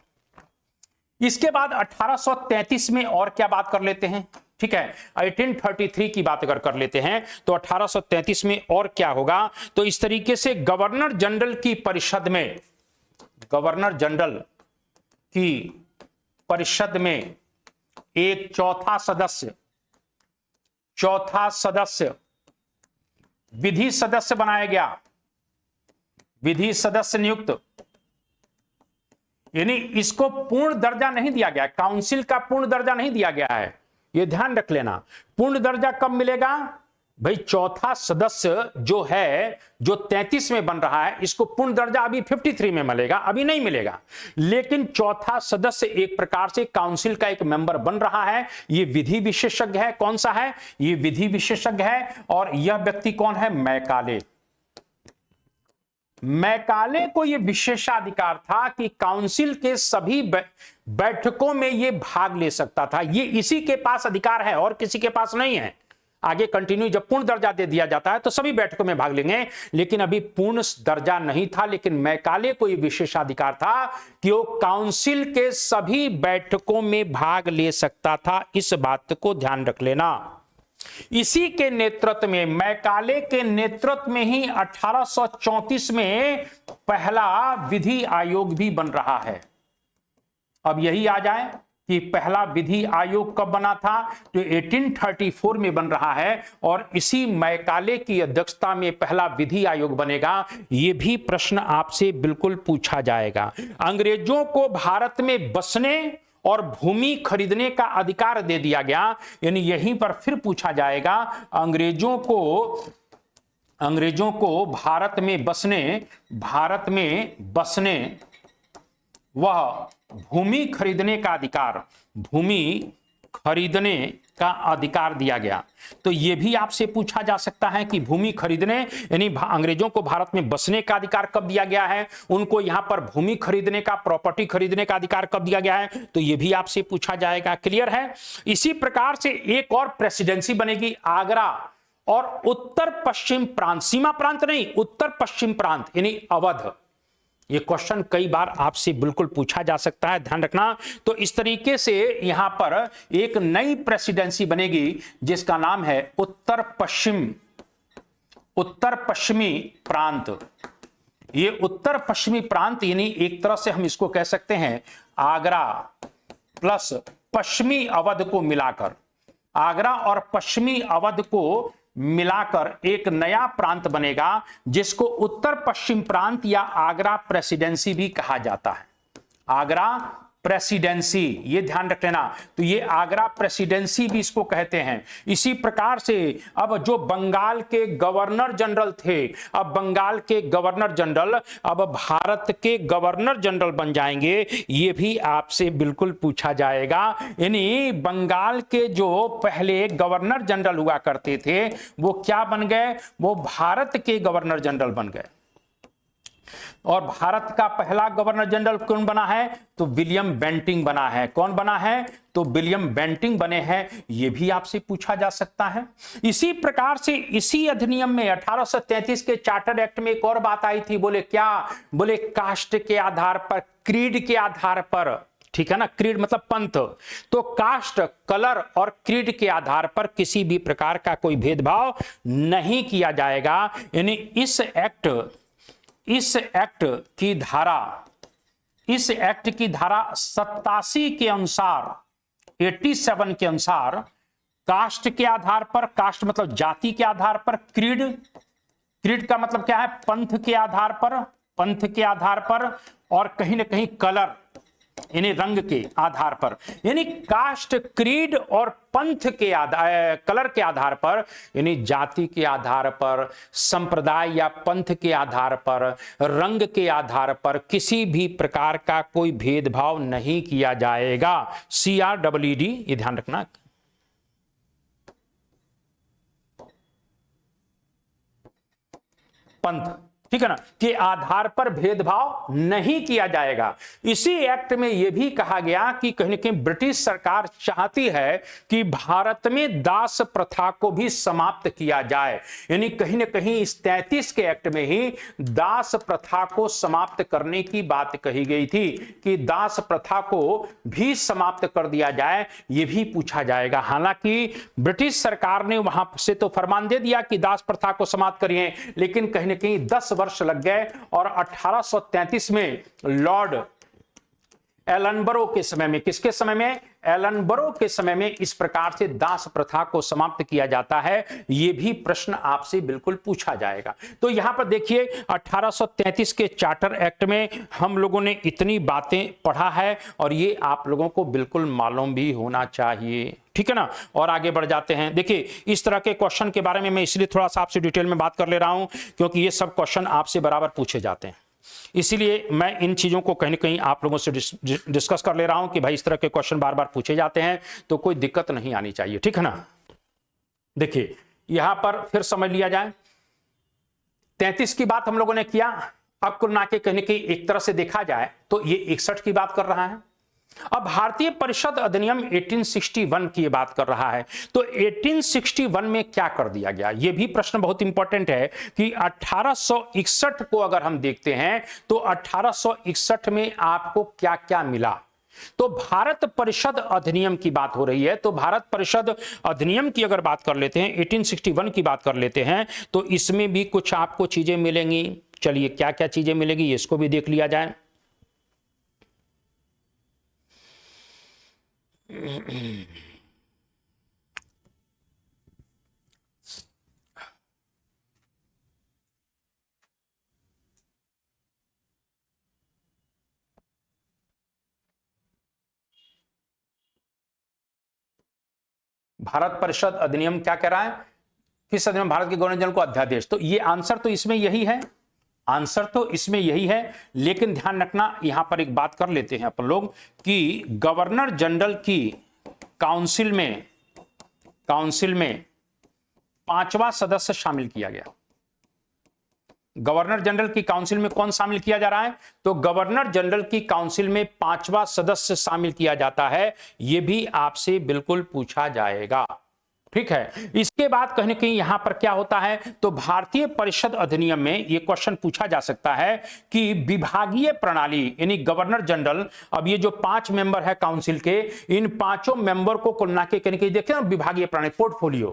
इसके बाद 1833 में और क्या बात कर लेते हैं, ठीक है। 1833 की बात अगर कर लेते हैं तो 1833 में और क्या होगा, तो इस तरीके से गवर्नर जनरल की परिषद में एक चौथा सदस्य विधि सदस्य बनाया गया, विधि सदस्य नियुक्त। यानी इसको पूर्ण दर्जा नहीं दिया गया, काउंसिल का पूर्ण दर्जा नहीं दिया गया है, यह ध्यान रख लेना। पूर्ण दर्जा कब मिलेगा भाई? चौथा सदस्य जो है, जो 33 में बन रहा है, इसको पूर्ण दर्जा अभी 53 में मिलेगा, अभी नहीं मिलेगा। लेकिन चौथा सदस्य एक प्रकार से काउंसिल का एक मेंबर बन रहा है। यह विधि विशेषज्ञ है। कौन सा है? यह विधि विशेषज्ञ है। और यह व्यक्ति कौन है? मैकाले को यह विशेषाधिकार था कि काउंसिल के सभी बैठकों में यह भाग ले सकता था। यह इसी के पास अधिकार है और किसी के पास नहीं है। आगे कंटिन्यू, जब पूर्ण दर्जा दे दिया जाता है तो सभी बैठकों में भाग लेंगे, लेकिन अभी पूर्ण दर्जा नहीं था। लेकिन मैकाले को यह विशेषाधिकार था कि वो काउंसिल के सभी बैठकों में भाग ले सकता था। इस बात को ध्यान रख लेना। इसी के नेतृत्व में, मैकाले के नेतृत्व में ही 1834 में पहला विधि आयोग भी बन रहा है। अब यही आ जाए कि पहला विधि आयोग कब बना था, तो 1834 में बन रहा है। और इसी मैकाले की अध्यक्षता में पहला विधि आयोग बनेगा। यह भी प्रश्न आपसे बिल्कुल पूछा जाएगा। अंग्रेजों को भारत में बसने और भूमि खरीदने का अधिकार दे दिया गया। यानी यहीं पर फिर पूछा जाएगा, अंग्रेजों को भारत में बसने वह भूमि खरीदने का अधिकार दिया गया। तो यह भी आपसे पूछा जा सकता है कि भूमि खरीदने, यानी अंग्रेजों को भारत में बसने का अधिकार कब दिया गया है, उनको यहां पर भूमि खरीदने का, प्रॉपर्टी खरीदने का अधिकार कब दिया गया है, तो यह भी आपसे पूछा जाएगा। क्लियर है? इसी प्रकार से एक और प्रेसिडेंसी बनेगी, आगरा और उत्तर पश्चिम प्रांत, सीमा प्रांत नहीं, उत्तर पश्चिम प्रांत यानी अवध। ये क्वेश्चन कई बार आपसे बिल्कुल पूछा जा सकता है, ध्यान रखना। तो इस तरीके से यहां पर एक नई प्रेसिडेंसी बनेगी जिसका नाम है उत्तर पश्चिमी प्रांत। ये उत्तर पश्चिमी प्रांत यानी एक तरह से हम इसको कह सकते हैं आगरा प्लस पश्चिमी अवध को मिलाकर, आगरा और पश्चिमी अवध को मिलाकर एक नया प्रांत बनेगा जिसको उत्तर पश्चिम प्रांत या आगरा प्रेसिडेंसी भी कहा जाता है। आगरा प्रेसिडेंसी, ये ध्यान रख लेना। तो ये आगरा प्रेसिडेंसी भी इसको कहते हैं। इसी प्रकार से अब जो बंगाल के गवर्नर जनरल थे, अब बंगाल के गवर्नर जनरल अब भारत के गवर्नर जनरल बन जाएंगे। ये भी आपसे बिल्कुल पूछा जाएगा। यानी बंगाल के जो पहले गवर्नर जनरल हुआ करते थे वो क्या बन गए? वो भारत के गवर्नर जनरल बन गए। और भारत का पहला गवर्नर जनरल कौन बना है? तो विलियम बेंटिंक बना है। कौन बना है? तो विलियम बेंटिंक बने हैं। यह भी आपसे पूछा जा सकता है। इसी प्रकार से इसी अधिनियम में 1833 के चार्टर एक्ट में एक और बात आई थी। बोले क्या? बोले कास्ट के आधार पर, क्रीड के आधार पर, ठीक है ना, क्रीड मतलब पंथ, तो कास्ट, कलर और क्रीड के आधार पर किसी भी प्रकार का कोई भेदभाव नहीं किया जाएगा। यानी इस एक्ट की धारा 87 के अनुसार, 87 के अनुसार कास्ट के आधार पर, कास्ट मतलब जाति के आधार पर, क्रीड का मतलब क्या है? पंथ के आधार पर, और कहीं ना कहीं कलर यानी रंग के आधार पर, यानी कास्ट, क्रीड और पंथ के आधार, कलर के आधार पर, यानी जाति के आधार पर, संप्रदाय या पंथ के आधार पर, रंग के आधार पर किसी भी प्रकार का कोई भेदभाव नहीं किया जाएगा। CREED, ये ध्यान रखना। पंथ, ठीक है ना, के आधार पर भेदभाव नहीं किया जाएगा। इसी एक्ट में यह भी कहा गया कि कहीं ना कहीं ब्रिटिश सरकार चाहती है कि भारत में दास प्रथा को भी समाप्त किया जाए। यानी कहीं ना कहीं इस 33 के एक्ट में ही दास प्रथा को समाप्त करने की बात कही गई थी कि दास प्रथा को भी समाप्त कर दिया जाए। यह भी पूछा जाएगा। हालांकि ब्रिटिश सरकार ने वहां से तो फरमान दे दिया कि दास प्रथा को समाप्त करिए, लेकिन कहीं ना कहीं 10 वर्ष लग गए और 1833 में लॉर्ड एलनबरो के समय में, किसके समय में? एलनबरो के समय में इस प्रकार से दास प्रथा को समाप्त किया जाता है। यह भी प्रश्न आपसे बिल्कुल पूछा जाएगा। तो यहां पर देखिए 1833 के चार्टर एक्ट में हम लोगों ने इतनी बातें पढ़ा है और ये आप लोगों को बिल्कुल मालूम भी होना चाहिए, ठीक है ना। और आगे बढ़ जाते हैं। देखिए इस तरह के क्वेश्चन के बारे में मैं इसलिए थोड़ा सा आपसे डिटेल में बात कर ले रहा हूं क्योंकि ये सब क्वेश्चन आपसे बराबर पूछे जाते हैं। इसीलिए मैं इन चीजों को कहीं ना कहीं आप लोगों से डिस्कस कर ले रहा हूं कि भाई इस तरह के क्वेश्चन बार बार पूछे जाते हैं तो कोई दिक्कत नहीं आनी चाहिए, ठीक है ना। देखिए यहां पर फिर समझ लिया जाए, 33 की बात हम लोगों ने किया। अब कुल ना के कहीं ना कहीं एक तरह से देखा जाए तो ये 61 की बात कर रहा है। अब भारतीय परिषद अधिनियम 1861 की बात कर रहा है। तो 1861 में क्या कर दिया गया? यह भी प्रश्न बहुत इंपॉर्टेंट है कि 1861 को अगर हम देखते हैं तो 1861 में आपको क्या क्या मिला। तो भारत परिषद अधिनियम की बात हो रही है। तो भारत परिषद अधिनियम की अगर बात कर लेते हैं, 1861 की बात कर लेते हैं, तो इसमें भी कुछ आपको चीजें मिलेंगी। चलिए क्या क्या चीजें मिलेगी इसको भी देख लिया जाए। भारत परिषद अधिनियम क्या कह रहा है? किस अधिनियम? भारत के गवर्नर जनरल को अध्यादेश। तो ये आंसर तो इसमें यही है, आंसर तो इसमें यही है। लेकिन ध्यान रखना यहां पर एक बात कर लेते हैं अपन लोग कि गवर्नर जनरल की काउंसिल में 5वां सदस्य शामिल किया गया। गवर्नर जनरल की काउंसिल में कौन शामिल किया जा रहा है? तो गवर्नर जनरल की काउंसिल में 5वां सदस्य शामिल किया जाता है। यह भी आपसे बिल्कुल पूछा जाएगा, ठीक है। इसके बाद कहीं ना कहीं यहां पर क्या होता है? तो भारतीय परिषद अधिनियम में यह क्वेश्चन पूछा जा सकता है कि विभागीय प्रणाली यानी गवर्नर जनरल, अब ये जो 5 मेंबर है काउंसिल के, इन 5 मेंबर को कुल मिला के कहीं देखिए ना, विभागीय प्रणाली, पोर्टफोलियो,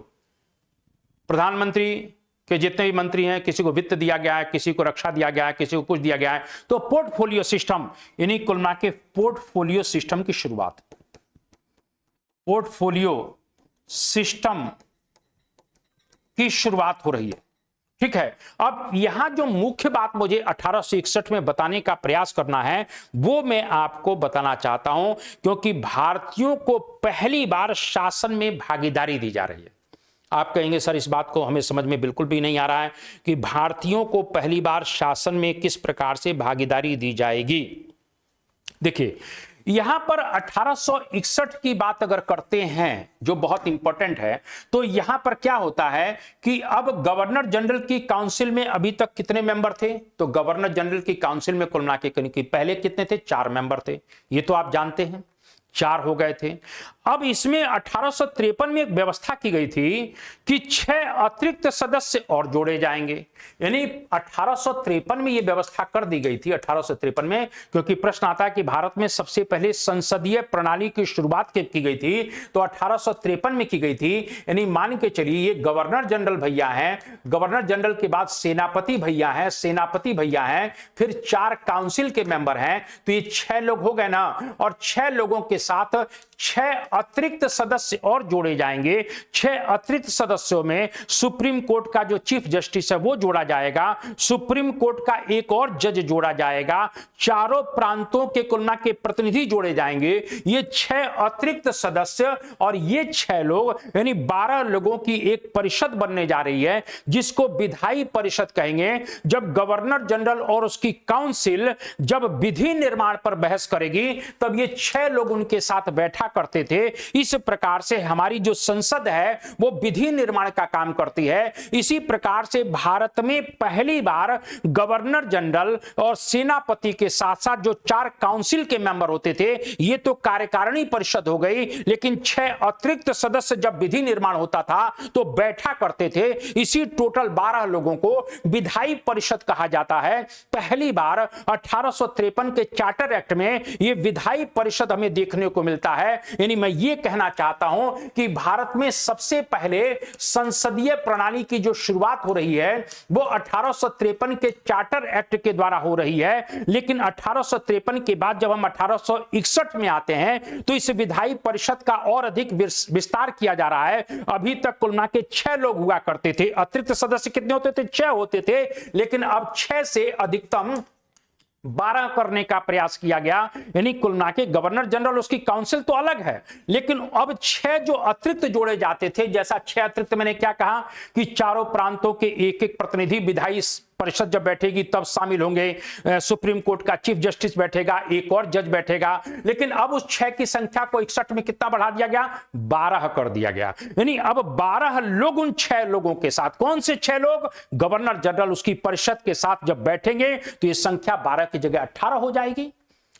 प्रधानमंत्री के जितने भी मंत्री हैं, किसी को वित्त दिया गया है, किसी को रक्षा दिया गया है, किसी को कुछ दिया गया है। तो पोर्टफोलियो सिस्टम यानी कुल मिला के पोर्टफोलियो सिस्टम की शुरुआत, पोर्टफोलियो सिस्टम की शुरुआत हो रही है, ठीक है। अब यहां जो मुख्य बात मुझे 1861 में बताने का प्रयास करना है वो मैं आपको बताना चाहता हूं, क्योंकि भारतीयों को पहली बार शासन में भागीदारी दी जा रही है। आप कहेंगे सर इस बात को हमें समझ में बिल्कुल भी नहीं आ रहा है कि भारतीयों को पहली बार शासन में किस प्रकार से भागीदारी दी जाएगी। देखिए यहां पर 1861 की बात अगर करते हैं जो बहुत इंपॉर्टेंट है, तो यहां पर क्या होता है कि अब गवर्नर जनरल की काउंसिल में अभी तक कितने मेंबर थे? तो गवर्नर जनरल की काउंसिल में कुल मिला के पहले कितने थे? 4 मेंबर थे, ये तो आप जानते हैं, 4 हो गए थे। अब इसमें 1853 में एक व्यवस्था की गई थी कि 6 अतिरिक्त सदस्य और जोड़े जाएंगे। यानी 1853 में यह व्यवस्था कर दी गई थी, 1853 में, क्योंकि प्रश्न आता है कि भारत में सबसे पहले संसदीय प्रणाली की शुरुआत की गई थी, तो 1853 में की गई थी। यानी मान के चलिए ये गवर्नर जनरल भैया हैं, गवर्नर जनरल के बाद सेनापति भैया हैं, सेनापति भैया हैं, फिर 4 काउंसिल के मेंबर हैं, तो ये 6 लोग हो गए ना। और 6 लोगों के साथ 6 अतिरिक्त सदस्य और जोड़े जाएंगे। 6 अतिरिक्त सदस्यों में सुप्रीम कोर्ट का जो चीफ जस्टिस है वो जोड़ा जाएगा, सुप्रीम कोर्ट का एक और जज जोड़ा जाएगा, चारों प्रांतों के कुलना के प्रतिनिधि जोड़े जाएंगे। ये 6 अतिरिक्त सदस्य और ये 6 लोग यानी 12 लोगों की एक परिषद बनने जा रही है, जिसको विधायी परिषद कहेंगे। जब गवर्नर जनरल और उसकी काउंसिल जब विधि निर्माण पर बहस करेगी, तब ये 6 लोग उनके साथ बैठा करते थे। इस प्रकार से हमारी जो संसद है वो विधि निर्माण का काम करती है। इसी प्रकार से भारत में पहली बार गवर्नर जनरल और सेनापति के साथ साथ जो 4 काउंसिल के मेंबर होते थे, ये तो कार्यकारिणी परिषद हो गई, लेकिन 6 अतिरिक्त सदस्य जब विधि निर्माण होता था तो बैठा करते थे। इसी टोटल 12 लोगों को विधायी परिषद कहा जाता है। पहली बार 1853 के चार्टर एक्ट में यह विधायी परिषद हमें देखने को मिलता है। यानी मैं ये कहना चाहता हूं कि भारत में सबसे पहले संसदीय प्रणाली की जो शुरुआत हो रही है वो 1853 के चार्टर एक्ट के द्वारा हो रही है। लेकिन 1853 के बाद जब हम 1861 में आते हैं तो इस विधायी परिषद का और अधिक विस्तार किया जा रहा है। अभी तक कुल मिला के 6 लोग हुआ करते थे, अतिरिक्त सदस्य कितने होते थे? 6 होते थे, लेकिन अब 6 से अधिकतम 12 करने का प्रयास किया गया। यानी कुल मिला के गवर्नर जनरल उसकी काउंसिल तो अलग है, लेकिन अब 6 जो अतिरिक्त जोड़े जाते थे, जैसा 6 अतिरिक्त मैंने क्या कहा कि चारों प्रांतों के एक-एक प्रतिनिधि विधायी परिषद जब बैठेगी तब शामिल होंगे, सुप्रीम कोर्ट का चीफ जस्टिस बैठेगा, एक और जज बैठेगा। लेकिन अब उस 6 की संख्या को 61 में कितना बढ़ा दिया गया? 12 कर दिया गया। यानी अब 12 लोग उन 6 लोगों के साथ, कौन से 6 लोग? गवर्नर जनरल उसकी परिषद के साथ जब बैठेंगे तो ये संख्या 12 की जगह 18 हो जाएगी।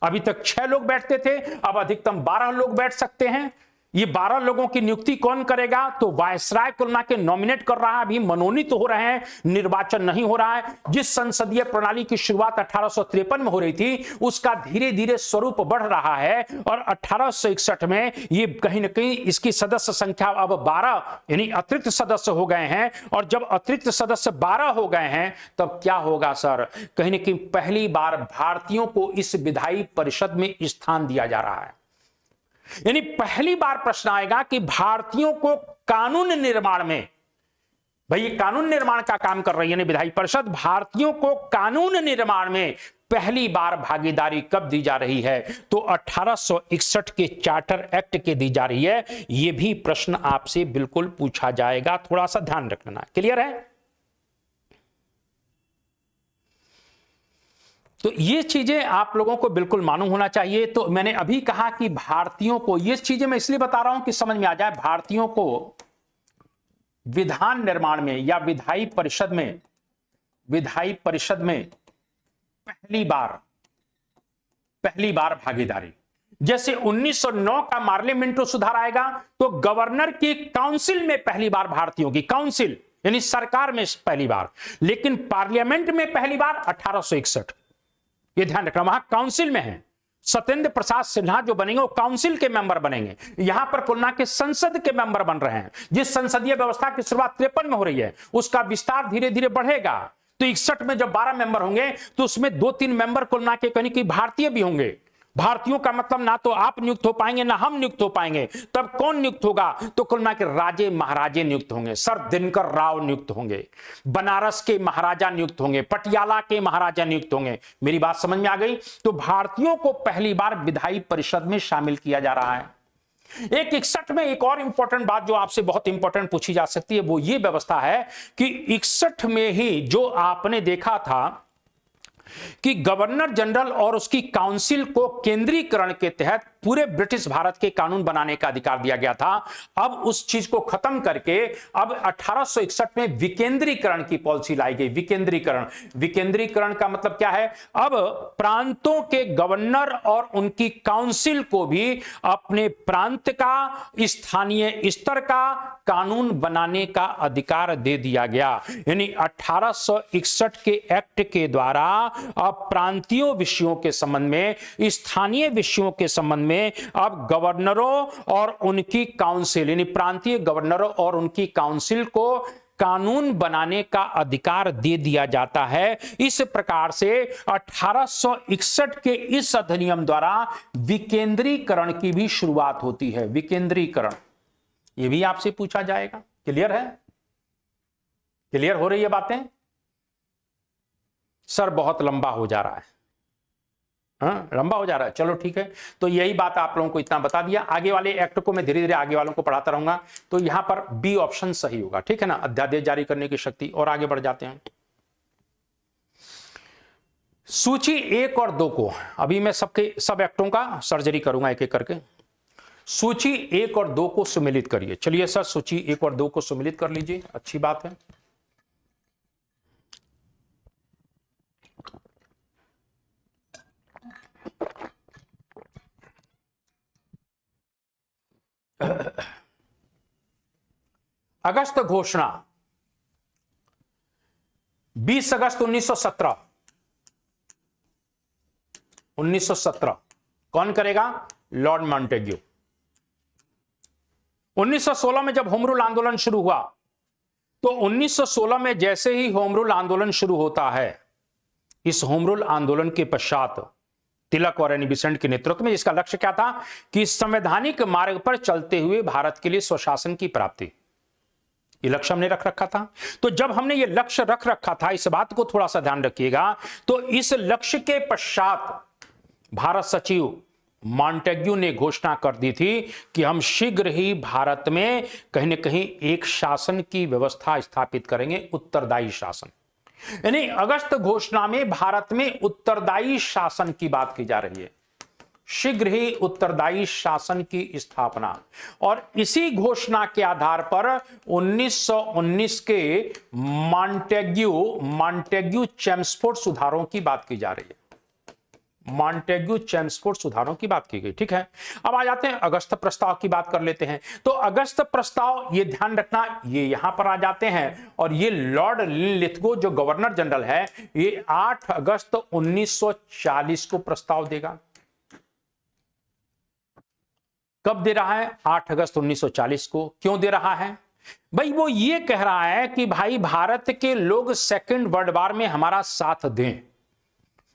अभी तक 6 लोग बैठते थे, अब अधिकतम 12 लोग बैठ सकते हैं। ये 12 लोगों की नियुक्ति कौन करेगा? तो वायसराय कुल मिला के नॉमिनेट कर रहा है, अभी मनोनीत हो रहे हैं, निर्वाचन नहीं हो रहा है। जिस संसदीय प्रणाली की शुरुआत 1853 में हो रही थी उसका धीरे धीरे स्वरूप बढ़ रहा है और 1861 में ये कहीं ना कहीं इसकी सदस्य संख्या अब 12 यानी अतिरिक्त सदस्य हो गए हैं। और जब अतिरिक्त सदस्य 12 हो गए हैं तब क्या होगा सर? कहीं ना कहीं पहली बार भारतीयों को इस विधायी परिषद में स्थान दिया जा रहा है। यानी पहली बार प्रश्न आएगा कि भारतीयों को कानून निर्माण में, भाई कानून निर्माण का काम कर रही है यानी विधायी परिषद, भारतीयों को कानून निर्माण में पहली बार भागीदारी कब दी जा रही है? तो 1861 के चार्टर एक्ट के दी जा रही है। यह भी प्रश्न आपसे बिल्कुल पूछा जाएगा, थोड़ा सा ध्यान रखना। क्लियर है? तो ये चीजें आप लोगों को बिल्कुल मालूम होना चाहिए। तो मैंने अभी कहा कि भारतीयों को, ये चीजें मैं इसलिए बता रहा हूं कि समझ में आ जाए, भारतीयों को विधान निर्माण में या विधायी परिषद में पहली बार भागीदारी। जैसे 1909 का पार्लियामेंट सुधार आएगा तो गवर्नर की काउंसिल में पहली बार भारतीयों की, काउंसिल यानी सरकार में पहली बार, लेकिन पार्लियामेंट में पहली बार 1861। ये ध्यान रखना, वहां काउंसिल में है। सत्येंद्र प्रसाद सिन्हा जो बनेंगे वो काउंसिल के मेंबर बनेंगे। यहां पर कुल मिला के संसद के मेंबर बन रहे हैं। जिस संसदीय व्यवस्था की शुरुआत 53 में हो रही है उसका विस्तार धीरे धीरे बढ़ेगा। तो 61 में जब 12 मेंबर होंगे तो उसमें 2-3 मेंबर कुल मिला के कहीं कि भारतीय भी होंगे। भारतीयों का मतलब ना तो आप नियुक्त हो पाएंगे ना हम नियुक्त हो पाएंगे। तब कौन नियुक्त होगा? तो कुल मिला के राजे महाराजे नियुक्त होंगे। सर दिनकर राव नियुक्त होंगे, बनारस के महाराजा नियुक्त होंगे, पटियाला के महाराजा नियुक्त होंगे। मेरी बात समझ में आ गई? तो भारतीयों को पहली बार विधायी परिषद में शामिल किया जा रहा है। 61 में एक और इंपॉर्टेंट बात जो आपसे बहुत इंपॉर्टेंट पूछी जा सकती है वो ये व्यवस्था है कि 61 में ही जो आपने देखा था कि गवर्नर जनरल और उसकी काउंसिल को केंद्रीकरण के तहत पूरे ब्रिटिश भारत के कानून बनाने का अधिकार दिया गया था। अब उस चीज को खत्म करके अब 1861 में विकेंद्रीकरण की पॉलिसी लाई गई। विकेंद्रीकरण का मतलब क्या है? अब प्रांतों के गवर्नर और उनकी काउंसिल को भी अपने प्रांत का स्थानीय स्तर का कानून बनाने का अधिकार दे दिया गया। यानी 1861 के एक्ट के द्वारा अब प्रांतीय विषयों के संबंध में, स्थानीय विषयों के संबंध में अब गवर्नरों और उनकी काउंसिल, यानी प्रांतीय गवर्नरों और उनकी काउंसिल को कानून बनाने का अधिकार दे दिया जाता है। इस प्रकार से 1861 के इस अधिनियम द्वारा विकेंद्रीकरण की भी शुरुआत होती है। विकेंद्रीकरण, यह भी आपसे पूछा जाएगा। क्लियर है? क्लियर हो रही है बातें? सर बहुत लंबा हो जा रहा है। हाँ, लंबा हो जा रहा है। चलो ठीक है, तो यही बात आप लोगों को इतना बता दिया। आगे वाले एक्ट को मैं धीरे धीरे आगे वालों को पढ़ाता रहूंगा। तो यहां पर बी ऑप्शन सही होगा, ठीक है ना, अध्यादेश जारी करने की शक्ति। और आगे बढ़ जाते हैं। सूची 1 और 2 को अभी मैं सब एक्टों का सर्जरी करूंगा एक एक करके। सूची 1 और 2 को सुमेलित करिए। चलिए सर, सूची 1 और 2 को सुमेलित कर लीजिए, अच्छी बात है। अगस्त घोषणा 20 अगस्त 1917। 1917 कौन करेगा? Lord Montagu. 1916 में जब होम रूल आंदोलन शुरू हुआ, तो 1916 में जैसे ही होम रूल आंदोलन शुरू होता है, इस होम रूल आंदोलन के पश्चात तिलक और एनी बेसेंट के नेतृत्व में इसका लक्ष्य क्या था कि संवैधानिक मार्ग पर चलते हुए भारत के लिए स्वशासन की प्राप्ति, ये लक्ष्य हमने रख रखा था। तो जब हमने ये लक्ष्य रख रखा था, इस बात को थोड़ा सा ध्यान रखिएगा, तो इस लक्ष्य के पश्चात भारत सचिव मॉन्टेग्यू ने घोषणा कर दी थी कि हम शीघ्र ही भारत में कहीं न कहीं एक शासन की व्यवस्था स्थापित करेंगे, उत्तरदायी शासन। यानी अगस्त घोषणा में भारत में उत्तरदायी शासन की बात की जा रही है, शीघ्र ही उत्तरदायी शासन की स्थापना। और इसी घोषणा के आधार पर 1919 के मॉन्टेग्यू चेम्सफोर्ड सुधारों की बात की जा रही है। मॉन्टेग्यू चेम्सफोर्ड सुधारों की बात की गई, ठीक है। अब आ जाते हैं अगस्त प्रस्ताव की बात कर लेते हैं। तो अगस्त प्रस्ताव, ये ध्यान रखना, ये यहां पर आ जाते हैं। और ये लॉर्ड लिथगो जो गवर्नर जनरल है, ये 8 अगस्त 1940 को प्रस्ताव देगा। कब दे रहा है? 8 अगस्त 1940 को। क्यों दे रहा है भाई? वो ये कह रहा है कि भाई भारत के लोग सेकंड वर्ल्ड वॉर में हमारा साथ दें,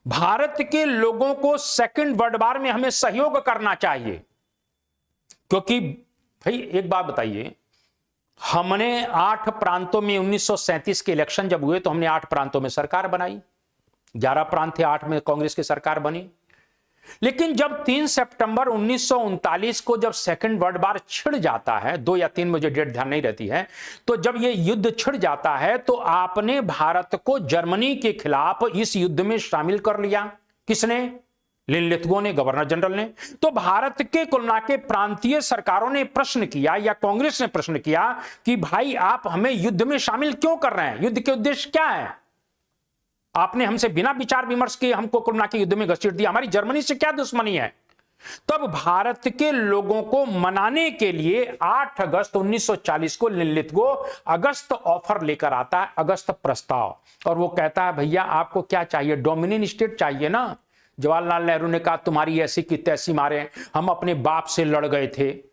भारत के लोगों को सेकंड वर्ल्ड वॉर में हमें सहयोग करना चाहिए। क्योंकि भाई एक बात बताइए, हमने 8 प्रांतों में 1937 के इलेक्शन जब हुए तो हमने 8 प्रांतों में सरकार बनाई, 11 प्रांत थे, 8 में कांग्रेस की सरकार बनी। लेकिन जब 3 सितंबर 1939 को जब सेकंड वर्ल्ड वॉर छिड़ जाता है, 2 या 3 मुझे डेट ध्यान नहीं रहती है, तो जब ये युद्ध छिड़ जाता है तो आपने भारत को जर्मनी के खिलाफ इस युद्ध में शामिल कर लिया। किसने? लिथगो ने, गवर्नर जनरल ने। तो भारत के तुलना के प्रांतीय सरकारों ने प्रश्न किया, या कांग्रेस ने प्रश्न किया कि भाई आप हमें युद्ध में शामिल क्यों कर रहे हैं? युद्ध के उद्देश्य क्या है? आपने हमसे बिना विचार विमर्श के हमको कोरोना के युद्ध में घसीट दिया, हमारी जर्मनी से क्या दुश्मनी है? तब भारत के लोगों को मनाने के लिए 8 अगस्त 1940 को लिथगो अगस्त ऑफर लेकर आता है, अगस्त प्रस्ताव। और वो कहता है भैया आपको क्या चाहिए? डोमिनियन स्टेट चाहिए ना। जवाहरलाल नेहरू ने कहा तुम्हारी ऐसी की तैसी मारे, हम अपने बाप से लड़ गए थे।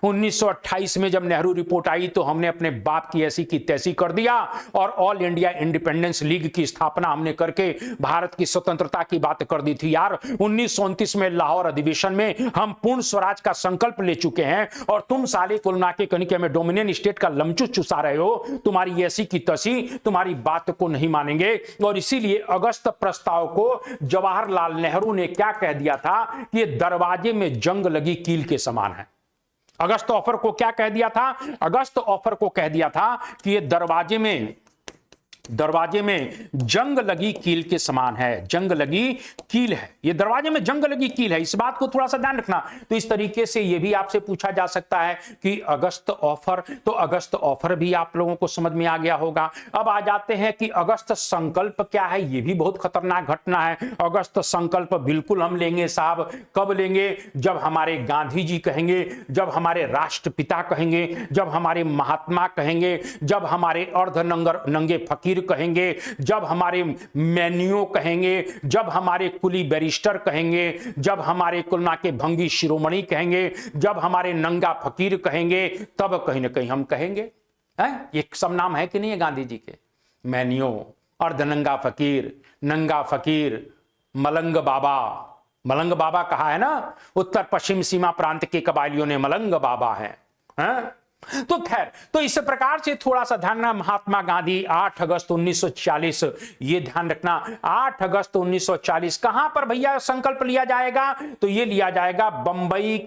1928 में जब नेहरू रिपोर्ट आई तो हमने अपने बाप की ऐसी की तैसी कर दिया और ऑल इंडिया इंडिपेंडेंस लीग की स्थापना हमने करके भारत की स्वतंत्रता की बात कर दी थी। यार 1929 में लाहौर अधिवेशन में हम पूर्ण स्वराज का संकल्प ले चुके हैं और तुम साले कुलना के कनिके में डोमिनियन स्टेट का लमचू चुसा रहे हो। तुम्हारी ऐसी की तैसी, तुम्हारी बात को नहीं मानेंगे। और इसीलिए अगस्त प्रस्ताव को जवाहरलाल नेहरू ने क्या कह दिया था कि ये दरवाजे में जंग लगी कील के समान है। अगस्त ऑफर को क्या कह दिया था? अगस्त ऑफर को कह दिया था कि ये दरवाजे में दरवाजे में जंग लगी कील के समान है, जंग लगी कील है, ये दरवाजे में जंग लगी कील है, इस बात को थोड़ा सा ध्यान रखना। तो इस तरीके से ये भी आपसे पूछा जा सकता है कि अगस्त ऑफर, तो अगस्त ऑफर भी आप लोगों को समझ में आ गया होगा। अब आ जाते हैं कि अगस्त संकल्प क्या है, ये भी बहुत खतरनाक घटना है। अगस्त संकल्प बिल्कुल हम लेंगे साहब, कब लेंगे? जब हमारे गांधी जी कहेंगे, जब हमारे राष्ट्रपिता कहेंगे, जब हमारे महात्मा कहेंगे, जब हमारे अर्ध नंगे फकीर कहेंगे, जब हमारे मैनियो कहेंगे, जब हमारे कुली बैरिस्टर कहेंगे, जब हमारे कुलना के भंगी शिरोमणि कहेंगे, जब हमारे नंगा फकीर कहेंगे, तब कहीं ना कहीं हम कहेंगे। ये सब नाम है कि नहीं है गांधी जी के? मैनियो, अर्धनंगा फकीर, नंगा फकीर, मलंग बाबा। मलंग बाबा कहा है ना, उत्तर पश्चिम सीमा प्रांत के कबायलियों ने मलंग बाबा है। तो खैर, तो इस प्रकार से थोड़ा सा ध्यान रखना। महात्मा गांधी 8 अगस्त 1940, ये ध्यान रखना 8 अगस्त 1940 कहां पर भैया संकल्प लिया जाएगा? तो ये लिया जाएगा बंबई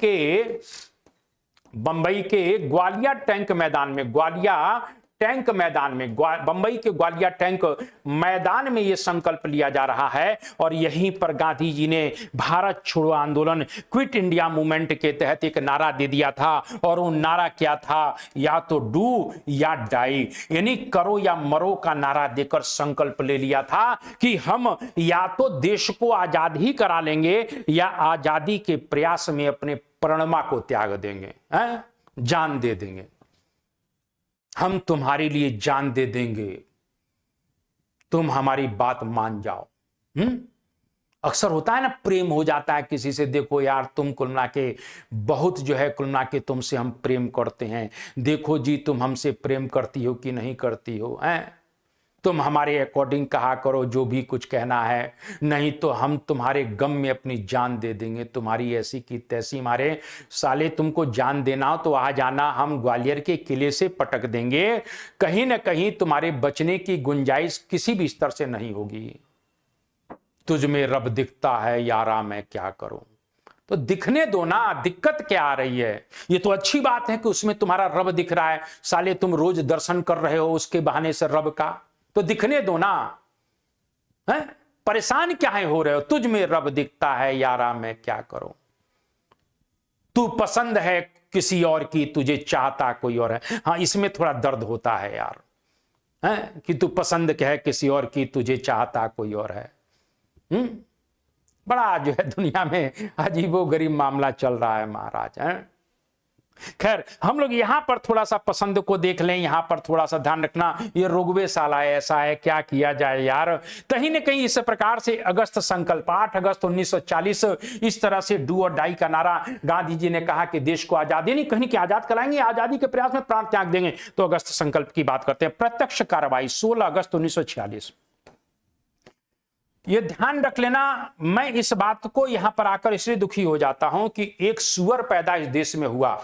के ग्वालिया टैंक मैदान में, ग्वालिया टैंक मैदान में, बंबई के ग्वालिया टैंक मैदान में यह संकल्प लिया जा रहा है। और यहीं पर गांधी जी ने भारत छोड़ो आंदोलन, क्विट इंडिया मूवमेंट के तहत एक नारा दे दिया था। और वो नारा क्या था? या तो डू या डाई, यानी करो या मरो का नारा देकर संकल्प ले लिया था कि हम या तो देश को आजाद ही करा लेंगे या आजादी के प्रयास में अपने प्रणमा को त्याग देंगे, जान दे देंगे। हम तुम्हारे लिए जान दे देंगे, तुम हमारी बात मान जाओ। अक्सर होता है ना, प्रेम हो जाता है किसी से, देखो यार तुम कुलना के बहुत जो है, कुलना के तुमसे हम प्रेम करते हैं, देखो जी तुम हमसे प्रेम करती हो कि नहीं करती हो, तुम हमारे अकॉर्डिंग कहा करो जो भी कुछ कहना है, नहीं तो हम तुम्हारे गम में अपनी जान दे देंगे, तुम्हारी ऐसी की तैसी, मारे साले तुमको जान देना हो तो आ जाना, हम ग्वालियर के किले से पटक देंगे, कहीं ना कहीं तुम्हारे बचने की गुंजाइश किसी भी स्तर से नहीं होगी। तुझ में रब दिखता है यारा, मैं क्या करूं? तो दिखने दो ना, दिक्कत क्या आ रही है? ये तो अच्छी बात है कि उसमें तुम्हारा रब दिख रहा है, साले तुम रोज दर्शन कर रहे हो उसके बहाने से रब का, तो दिखने दो ना, परेशान क्या है हो रहे हो? तुझ में रब दिखता है यारा, मैं क्या करूं? तू पसंद है किसी और की, तुझे चाहता कोई और है। हाँ, इसमें थोड़ा दर्द होता है यार, कि तू पसंद है किसी और की, तुझे चाहता कोई और है। बड़ा जो है दुनिया में अजीबोगरीब मामला चल रहा है महाराज। खैर, हम लोग यहां पर थोड़ा सा पसंद को देख लें, यहां पर थोड़ा सा ध्यान रखना, ये रुग्वे साला ऐसा है, क्या किया जाए यार। कहीं न कहीं इस प्रकार से अगस्त संकल्प 8 अगस्त 1940, इस तरह से डू और डाई का नारा, गांधी जी ने कहा कि देश को आजादी नहीं कहीं की आजाद कराएंगे, आजादी के प्रयास में प्राण त्याग देंगे। तो अगस्त संकल्प की बात करते हैं। प्रत्यक्ष कार्रवाई 16 अगस्त 1946, ये ध्यान रख लेना। मैं इस बात को यहां पर आकर इसलिए दुखी हो जाता हूं कि एक सुअर पैदा इस देश में हुआ,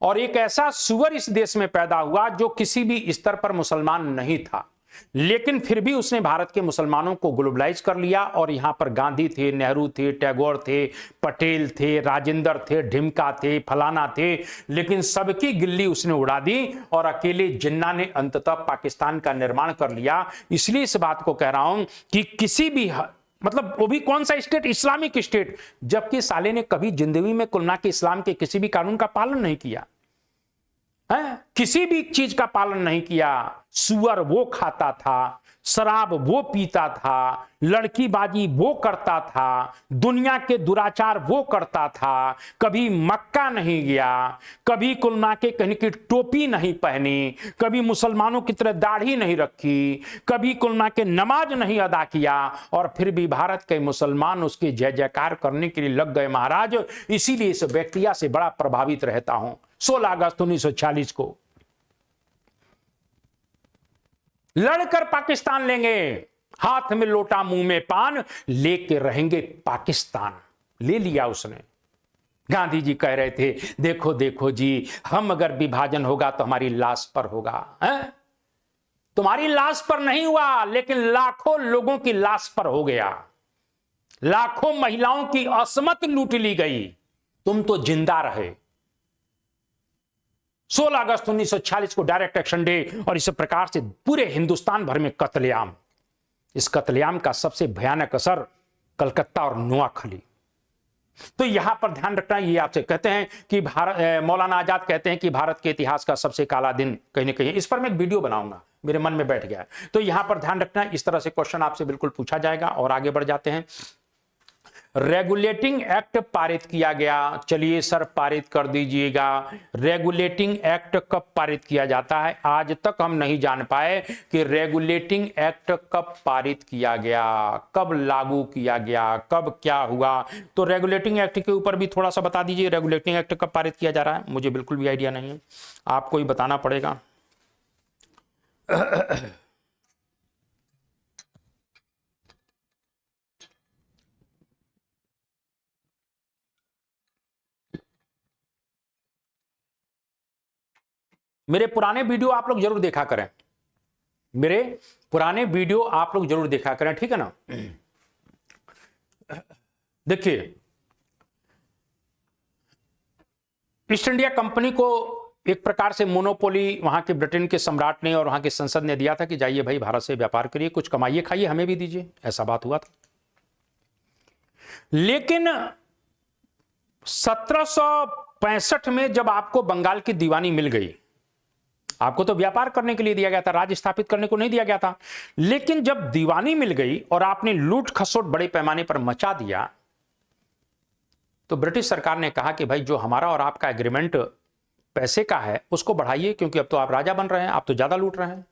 और एक ऐसा सुअर इस देश में पैदा हुआ जो किसी भी स्तर पर मुसलमान नहीं था, लेकिन फिर भी उसने भारत के मुसलमानों को ग्लोबलाइज कर लिया। और यहां पर गांधी थे, नेहरू थे, टैगोर थे, पटेल थे, राजेंद्र थे, ढिमका थे, फलाना थे, लेकिन सबकी गिल्ली उसने उड़ा दी और अकेले जिन्ना ने अंततः पाकिस्तान का निर्माण कर लिया। इसलिए इस बात को कह रहा हूं कि किसी भी, मतलब वो भी कौन सा स्टेट? इस्लामिक स्टेट, जबकि साले ने कभी जिंदगी में कुलना के इस्लाम के किसी भी कानून का पालन नहीं किया, किसी भी चीज का पालन नहीं किया। सुअर वो खाता था, शराब वो पीता था, लड़कीबाजी वो करता था, दुनिया के दुराचार वो करता था, कभी मक्का नहीं गया, कभी कुलना के कहीं की टोपी नहीं पहनी, कभी मुसलमानों की तरह दाढ़ी नहीं रखी, कभी कुलना के नमाज नहीं अदा किया, और फिर भी भारत के मुसलमान उसके जय जयकार करने के लिए लग गए महाराज। इसीलिए इस व्यक्तिया से बड़ा प्रभावित रहता हूं। 16 अगस्त 1940 को लड़कर पाकिस्तान लेंगे, हाथ में लोटा मुंह में पान, लेके रहेंगे पाकिस्तान। ले लिया उसने। गांधी जी कह रहे थे, देखो देखो जी, हम अगर विभाजन होगा तो हमारी लाश पर होगा, तुम्हारी लाश पर नहीं हुआ, लेकिन लाखों लोगों की लाश पर हो गया, लाखों महिलाओं की असमत लूट ली गई, तुम तो जिंदा रहे। 16 अगस्त 1946 को डायरेक्ट एक्शन डे, और इस प्रकार से पूरे हिंदुस्तान भर में कत्लेआम। इस कत्लेआम का सबसे भयानक असर कलकत्ता और नोआखली। तो यहां पर ध्यान रखना, ये आपसे कहते हैं कि मौलाना आजाद कहते हैं कि भारत के इतिहास का सबसे काला दिन कहीं ना कहीं, इस पर मैं एक वीडियो बनाऊंगा, मेरे मन में बैठ गया। तो यहां पर ध्यान रखना, इस तरह से क्वेश्चन आपसे बिल्कुल पूछा जाएगा। और आगे बढ़ जाते हैं। रेगुलेटिंग एक्ट पारित किया गया। चलिए सर पारित कर दीजिएगा। रेगुलेटिंग एक्ट कब पारित किया जाता है? आज तक हम नहीं जान पाए कि रेगुलेटिंग एक्ट कब पारित किया गया, कब लागू किया गया, कब क्या हुआ। तो रेगुलेटिंग एक्ट के ऊपर भी थोड़ा सा बता दीजिए, रेगुलेटिंग एक्ट कब पारित किया जा रहा है? मुझे बिल्कुल भी आइडिया नहीं है, आपको ही बताना पड़ेगा। मेरे पुराने वीडियो आप लोग जरूर देखा करें, मेरे पुराने वीडियो आप लोग जरूर देखा करें, ठीक है ना। देखिए, ईस्ट इंडिया कंपनी को एक प्रकार से मोनोपोली वहां के ब्रिटेन के सम्राट ने और वहां की संसद ने दिया था कि जाइए भाई भारत से व्यापार करिए, कुछ कमाइए खाइए, हमें भी दीजिए, ऐसा बात हुआ था। लेकिन 1765 में जब आपको बंगाल की दीवानी मिल गई, आपको तो व्यापार करने के लिए दिया गया था, राज्य स्थापित करने को नहीं दिया गया था। लेकिन जब दीवानी मिल गई और आपने लूट खसोट बड़े पैमाने पर मचा दिया, तो ब्रिटिश सरकार ने कहा कि भाई जो हमारा और आपका एग्रीमेंट पैसे का है उसको बढ़ाइए, क्योंकि अब तो आप राजा बन रहे हैं, आप तो ज्यादा लूट रहे हैं।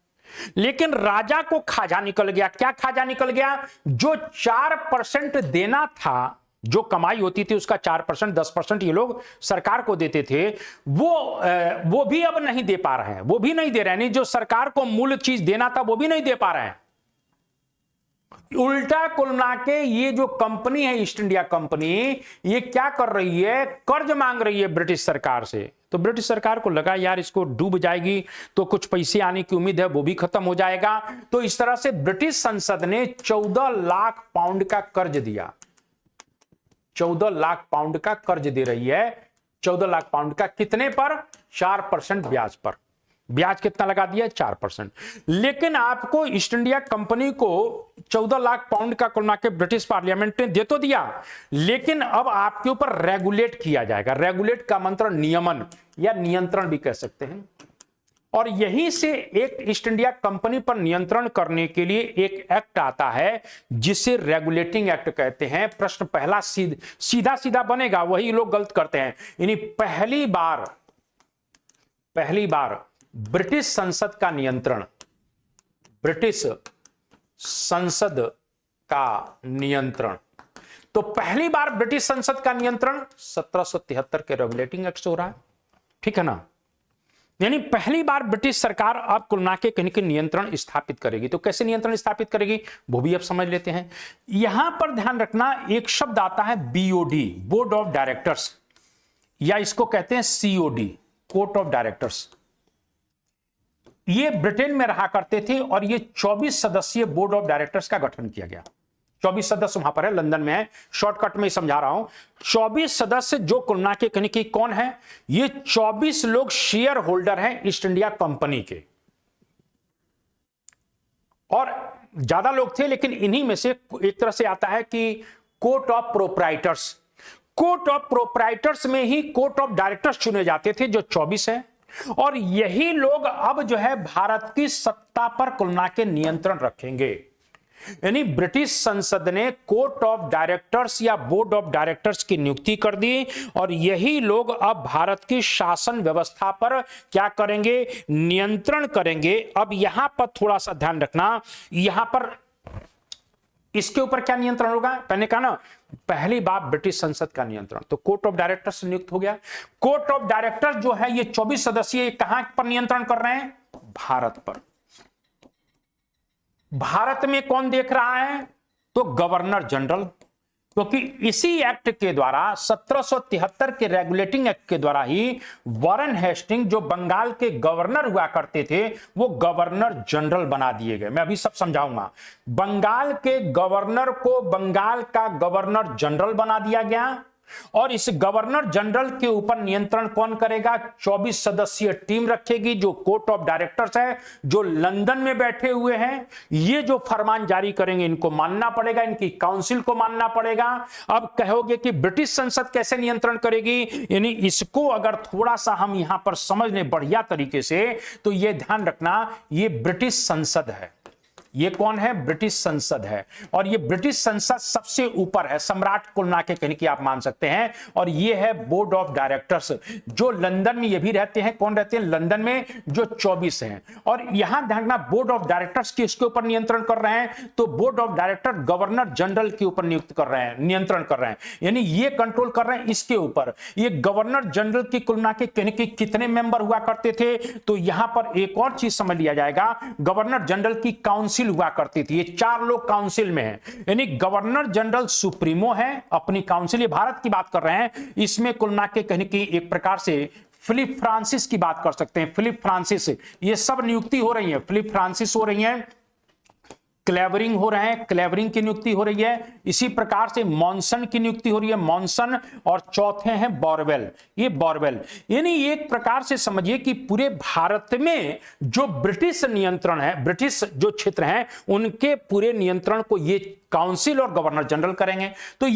लेकिन राजा को खाजा निकल गया। क्या खाजा निकल गया? जो 4% देना था, जो कमाई होती थी उसका 4%, 10% ये लोग सरकार को देते थे, वो भी अब नहीं दे पा रहे हैं, वो भी नहीं दे रहे हैं। जो सरकार को मूल चीज देना था वो भी नहीं दे पा रहे हैं। उल्टा कुल मिला के ये जो कंपनी है ईस्ट इंडिया कंपनी, ये क्या कर रही है? कर्ज मांग रही है ब्रिटिश सरकार से। तो ब्रिटिश सरकार को लगा यार इसको डूब जाएगी तो कुछ पैसे आने की उम्मीद है, वो भी खत्म हो जाएगा। तो इस तरह से ब्रिटिश संसद ने 14 लाख पाउंड का कर्ज दिया। 14 लाख पाउंड का कर्ज दे रही है। 14 लाख पाउंड का कितने पर? 4% ब्याज पर। ब्याज कितना लगा दिया? 4%। लेकिन आपको ईस्ट इंडिया कंपनी को 14 लाख पाउंड का कुल मिला के ब्रिटिश पार्लियामेंट ने दे तो दिया, लेकिन अब आपके ऊपर रेगुलेट किया जाएगा। रेगुलेट का मंत्र नियमन या नियंत्रण भी कह सकते हैं। और यहीं से एक ईस्ट इंडिया कंपनी पर नियंत्रण करने के लिए एक एक्ट आता है जिसे रेगुलेटिंग एक्ट कहते हैं। प्रश्न पहला सीधा सीधा बनेगा, वही लोग गलत करते हैं। यानी पहली बार ब्रिटिश संसद का नियंत्रण, ब्रिटिश संसद का नियंत्रण। तो पहली बार ब्रिटिश संसद का नियंत्रण 1773 के रेगुलेटिंग एक्ट से हो रहा है, ठीक है ना। यानी पहली बार ब्रिटिश सरकार अब कुल मिला के कहीं के नियंत्रण स्थापित करेगी। तो कैसे नियंत्रण स्थापित करेगी वो भी अब समझ लेते हैं। यहां पर ध्यान रखना, एक शब्द आता है बीओडी, बोर्ड ऑफ डायरेक्टर्स, या इसको कहते हैं सीओडी, कोर्ट ऑफ डायरेक्टर्स। ये ब्रिटेन में रहा करते थे और ये 24 सदस्यीय बोर्ड ऑफ डायरेक्टर्स का गठन किया गया। 24 सदस्य वहां पर है, लंदन में है, शॉर्टकट में समझा रहा हूं। 24 सदस्य जो कुल मिला के कहीं की कौन है? ये 24 लोग शेयर होल्डर हैं ईस्ट इंडिया कंपनी के, और ज्यादा लोग थे, लेकिन इन्हीं में से एक तरह से आता है कि court of proprietors. Court of proprietors में ही कोर्ट ऑफ डायरेक्टर्स चुने जाते थे, जो 24 है। और यही लोग अब जो है भारत की सत्ता पर कुल मिला के नियंत्रण रखेंगे। यानी ब्रिटिश संसद ने कोर्ट ऑफ डायरेक्टर्स या बोर्ड ऑफ डायरेक्टर्स की नियुक्ति कर दी, और यही लोग अब भारत की शासन व्यवस्था पर क्या करेंगे? नियंत्रण करेंगे। अब यहां पर थोड़ा सा ध्यान रखना, यहां पर इसके ऊपर क्या नियंत्रण होगा? मैंने कहा ना, पहली बार ब्रिटिश संसद का नियंत्रण तो कोर्ट ऑफ डायरेक्टर्स नियुक्त हो गया। कोर्ट ऑफ डायरेक्टर्स जो है ये 24 सदस्यीय, कहां पर नियंत्रण कर रहे हैं? भारत पर। भारत में कौन देख रहा है? तो गवर्नर जनरल, क्योंकि इसी एक्ट के द्वारा 1773 के रेगुलेटिंग एक्ट के द्वारा ही वॉरेन हेस्टिंग जो बंगाल के गवर्नर हुआ करते थे वो गवर्नर जनरल बना दिए गए। मैं अभी सब समझाऊंगा। बंगाल के गवर्नर को बंगाल का गवर्नर जनरल बना दिया गया, और इस गवर्नर जनरल के ऊपर नियंत्रण कौन करेगा? 24 सदस्यीय टीम रखेगी जो कोर्ट ऑफ डायरेक्टर्स है, जो लंदन में बैठे हुए हैं। ये जो फरमान जारी करेंगे इनको मानना पड़ेगा, इनकी काउंसिल को मानना पड़ेगा। अब कहोगे कि ब्रिटिश संसद कैसे नियंत्रण करेगी, यानी इसको अगर थोड़ा सा हम यहां पर समझ लें बढ़िया तरीके से, तो यह ध्यान रखना, ये ब्रिटिश संसद है। ये कौन है? ब्रिटिश संसद है। और ये ब्रिटिश संसद सबसे ऊपर है, सम्राट कुल मिला के कहीं कि आप मान सकते हैं। और ये है बोर्ड ऑफ डायरेक्टर्स, जो लंदन में ये भी रहते हैं। कौन रहते हैं लंदन में? जो 24 हैं। और यहां ध्यान रखना, बोर्ड ऑफ डायरेक्टर्स किसके ऊपर नियंत्रण कर रहे हैं? तो board of director governor general के ऊपर नियुक्त कर रहे हैं, नियंत्रण कर रहे हैं, यानी ये कंट्रोल कर रहे हैं इसके ऊपर। ये गवर्नर जनरल की कुल मिला के कहीं कि कितने मेंबर हुआ करते थे? तो यहां पर एक और चीज समझ लिया जाएगा, गवर्नर जनरल की काउंसिल हुआ करती थी। ये 4 लोग काउंसिल में हैं, यानी गवर्नर जनरल सुप्रीमो है अपनी काउंसिल। ये भारत की बात कर रहे हैं, इसमें कुल मिला के कहीं कि एक प्रकार से फिलिप फ्रांसिस की बात कर सकते हैं। फिलिप फ्रांसिस, ये सब नियुक्ति हो रही है। फिलिप फ्रांसिस हो रही है, क्लेवरिंग हो रहे हैं, क्लेवरिंग की नियुक्ति हो रही है। इसी प्रकार से मॉनसन की नियुक्ति हो रही है, मॉनसन। और चौथे हैं बोरवेल, ये बोरवेल। यानी एक प्रकार से समझिए कि पूरे भारत में जो ब्रिटिश नियंत्रण है, ब्रिटिश जो क्षेत्र हैं, उनके पूरे नियंत्रण को ये काउंसिल और गवर्नर जनरल करेंगे। तो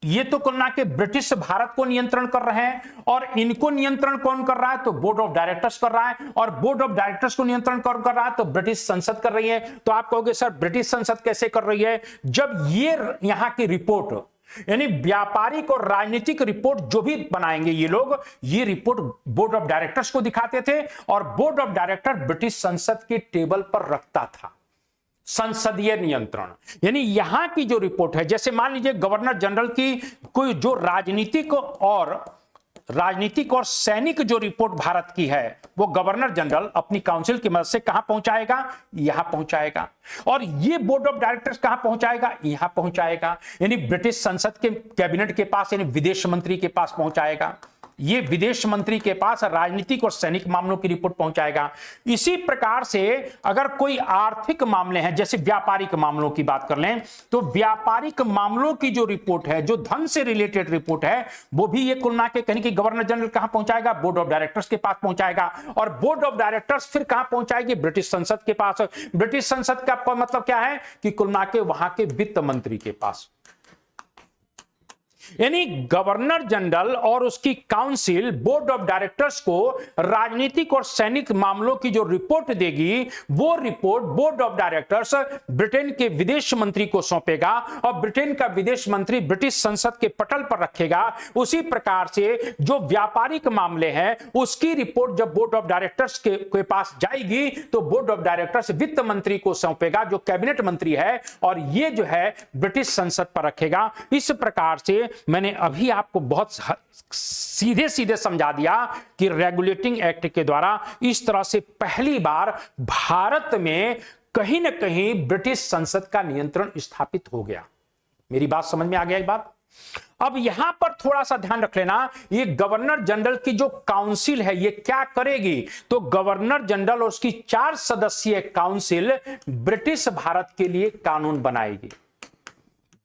ये तो कुल मिला के ब्रिटिश भारत को नियंत्रण कर रहे हैं। और इनको नियंत्रण कौन कर रहा है? तो बोर्ड ऑफ डायरेक्टर्स कर रहा है। और बोर्ड ऑफ डायरेक्टर्स को नियंत्रण कौन कर रहा है? तो ब्रिटिश संसद कर रही है। तो आप कहोगे सर ब्रिटिश संसद कैसे कर रही है? जब ये यहां की रिपोर्ट, यानी व्यापारिक और राजनीतिक रिपोर्ट जो भी बनाएंगे ये लोग, ये रिपोर्ट बोर्ड ऑफ डायरेक्टर्स को दिखाते थे। और बोर्ड ऑफ डायरेक्टर ब्रिटिश संसद के टेबल पर रखता था संसदीय नियंत्रण। यानी यहां की जो रिपोर्ट है, जैसे मान लीजिए गवर्नर जनरल की कोई जो राजनीतिक और सैनिक जो रिपोर्ट भारत की है, वो गवर्नर जनरल अपनी काउंसिल की मदद से कहां पहुंचाएगा? यहां पहुंचाएगा। और ये बोर्ड ऑफ डायरेक्टर्स कहां पहुंचाएगा? यहां पहुंचाएगा। यानी ब्रिटिश संसद के कैबिनेट के पास, यानी विदेश मंत्री के पास पहुंचाएगा। ये विदेश मंत्री के पास राजनीतिक और सैनिक मामलों की रिपोर्ट पहुंचाएगा। इसी प्रकार से अगर कोई आर्थिक मामले हैं, जैसे व्यापारिक मामलों की बात कर लें, तो व्यापारिक मामलों की जो रिपोर्ट है, जो धन से रिलेटेड रिपोर्ट है, वो भी ये कुल मिला के कहीं कि गवर्नर जनरल कहां पहुंचाएगा? बोर्ड ऑफ डायरेक्टर्स के पास पहुंचाएगा। और बोर्ड ऑफ डायरेक्टर्स फिर कहां पहुंचाएगी? ब्रिटिश संसद के पास। ब्रिटिश संसद का मतलब क्या है कि कुल मिला के वहां के वित्त मंत्री के पास। यानी गवर्नर जनरल और उसकी काउंसिल बोर्ड ऑफ डायरेक्टर्स को राजनीतिक और सैनिक मामलों की जो रिपोर्ट देगी, वो report board of directors Britain के विदेश मंत्री को सौंपेगा। और ब्रिटेन का विदेश मंत्री ब्रिटिश संसद के पटल पर रखेगा। उसी प्रकार से जो व्यापारिक मामले हैं, उसकी रिपोर्ट जब बोर्ड ऑफ डायरेक्टर्स के पास जाएगी, तो बोर्ड ऑफ डायरेक्टर्स वित्त मंत्री को सौंपेगा, जो कैबिनेट मंत्री है, और ये जो है ब्रिटिश संसद पर रखेगा। इस प्रकार से मैंने अभी आपको बहुत सीधे सीधे समझा दिया कि रेगुलेटिंग एक्ट के द्वारा इस तरह से पहली बार भारत में कहीं ना कहीं ब्रिटिश संसद का नियंत्रण स्थापित हो गया। मेरी बात समझ में आ गया? ये बात अब यहां पर थोड़ा सा ध्यान रख लेना, ये गवर्नर जनरल की जो काउंसिल है, ये क्या करेगी? तो गवर्नर जनरल और उसकी 4 सदस्यीय काउंसिल ब्रिटिश भारत के लिए कानून बनाएगी।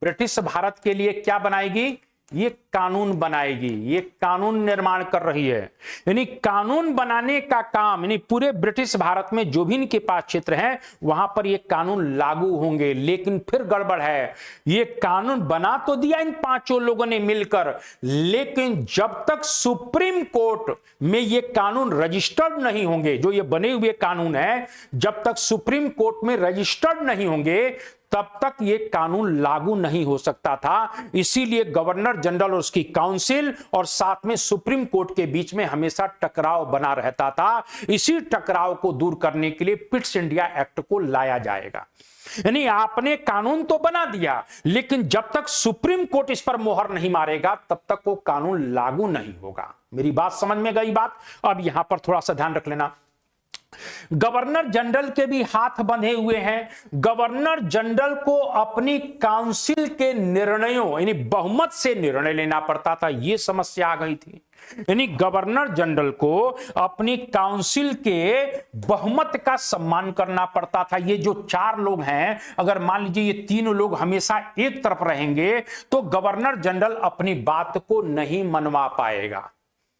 ब्रिटिश भारत के लिए क्या बनाएगी? ये कानून बनाएगी। ये कानून निर्माण कर रही है। यानी कानून बनाने का काम, यानी पूरे ब्रिटिश भारत में जो भी इनके पास क्षेत्र हैं, वहां पर ये कानून लागू होंगे। लेकिन फिर गड़बड़ है, ये कानून बना तो दिया इन 5 लोगों ने मिलकर, लेकिन जब तक सुप्रीम कोर्ट में ये कानून रजिस्टर्ड नहीं होंगे, जो ये बने हुए कानून है, जब तक सुप्रीम कोर्ट में रजिस्टर्ड नहीं होंगे, तब तक ये कानून लागू नहीं हो सकता था। इसीलिए गवर्नर जनरल और उसकी काउंसिल और साथ में सुप्रीम कोर्ट के बीच में हमेशा टकराव बना रहता था। इसी टकराव को दूर करने के लिए पिट्स इंडिया एक्ट को लाया जाएगा। यानी आपने कानून तो बना दिया, लेकिन जब तक सुप्रीम कोर्ट इस पर मोहर नहीं मारेगा, तब तक वो कानून लागू नहीं होगा। मेरी बात समझ में गई बात? अब यहां पर थोड़ा सा ध्यान रख लेना। गवर्नर जनरल के भी हाथ बंधे हुए हैं। गवर्नर जनरल को अपनी काउंसिल के निर्णयों यानी बहुमत से निर्णय लेना पड़ता था, यह समस्या आ गई थी। यानी गवर्नर जनरल को अपनी काउंसिल के बहुमत का सम्मान करना पड़ता था। ये जो 4 लोग हैं, अगर मान लीजिए ये तीनों लोग हमेशा एक तरफ रहेंगे तो गवर्नर जनरल अपनी बात को नहीं मनवा पाएगा।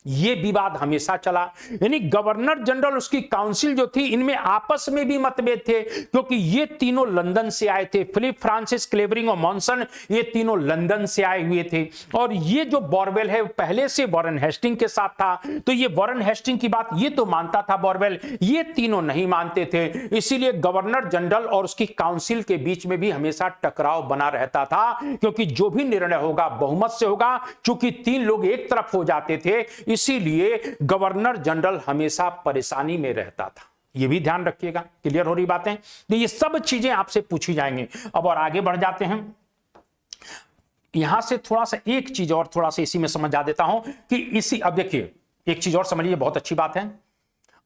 ये विवाद हमेशा चला। यानी गवर्नर जनरल, उसकी काउंसिल जो थी, इनमें आपस में भी मतभेद थे, क्योंकि ये तीनों लंदन से आए थे। फिलिप फ्रांसिस, क्लेवरिंग और मॉनसन, ये तीनों लंदन से आए हुए थे। और ये जो बॉरवेल है पहले से वॉरेन हेस्टिंग के साथ था, तो ये वॉरेन हेस्टिंग की बात ये तो मानता था बॉरवेल, ये तीनों नहीं मानते थे। इसीलिए गवर्नर जनरल और उसकी काउंसिल के बीच में भी हमेशा टकराव बना रहता था, क्योंकि जो भी निर्णय होगा बहुमत से होगा। चूंकि 3 लोग एक तरफ हो जाते थे, इसीलिए गवर्नर जनरल हमेशा परेशानी में रहता था। यह भी ध्यान रखिएगा। क्लियर हो रही बातें? तो ये सब चीजें आपसे पूछी जाएंगी। अब और आगे बढ़ जाते हैं। यहां से थोड़ा सा एक चीज और थोड़ा सा इसी में समझ जा देता हूं कि इसी, अब देखिए एक चीज और समझिए, बहुत अच्छी बात है।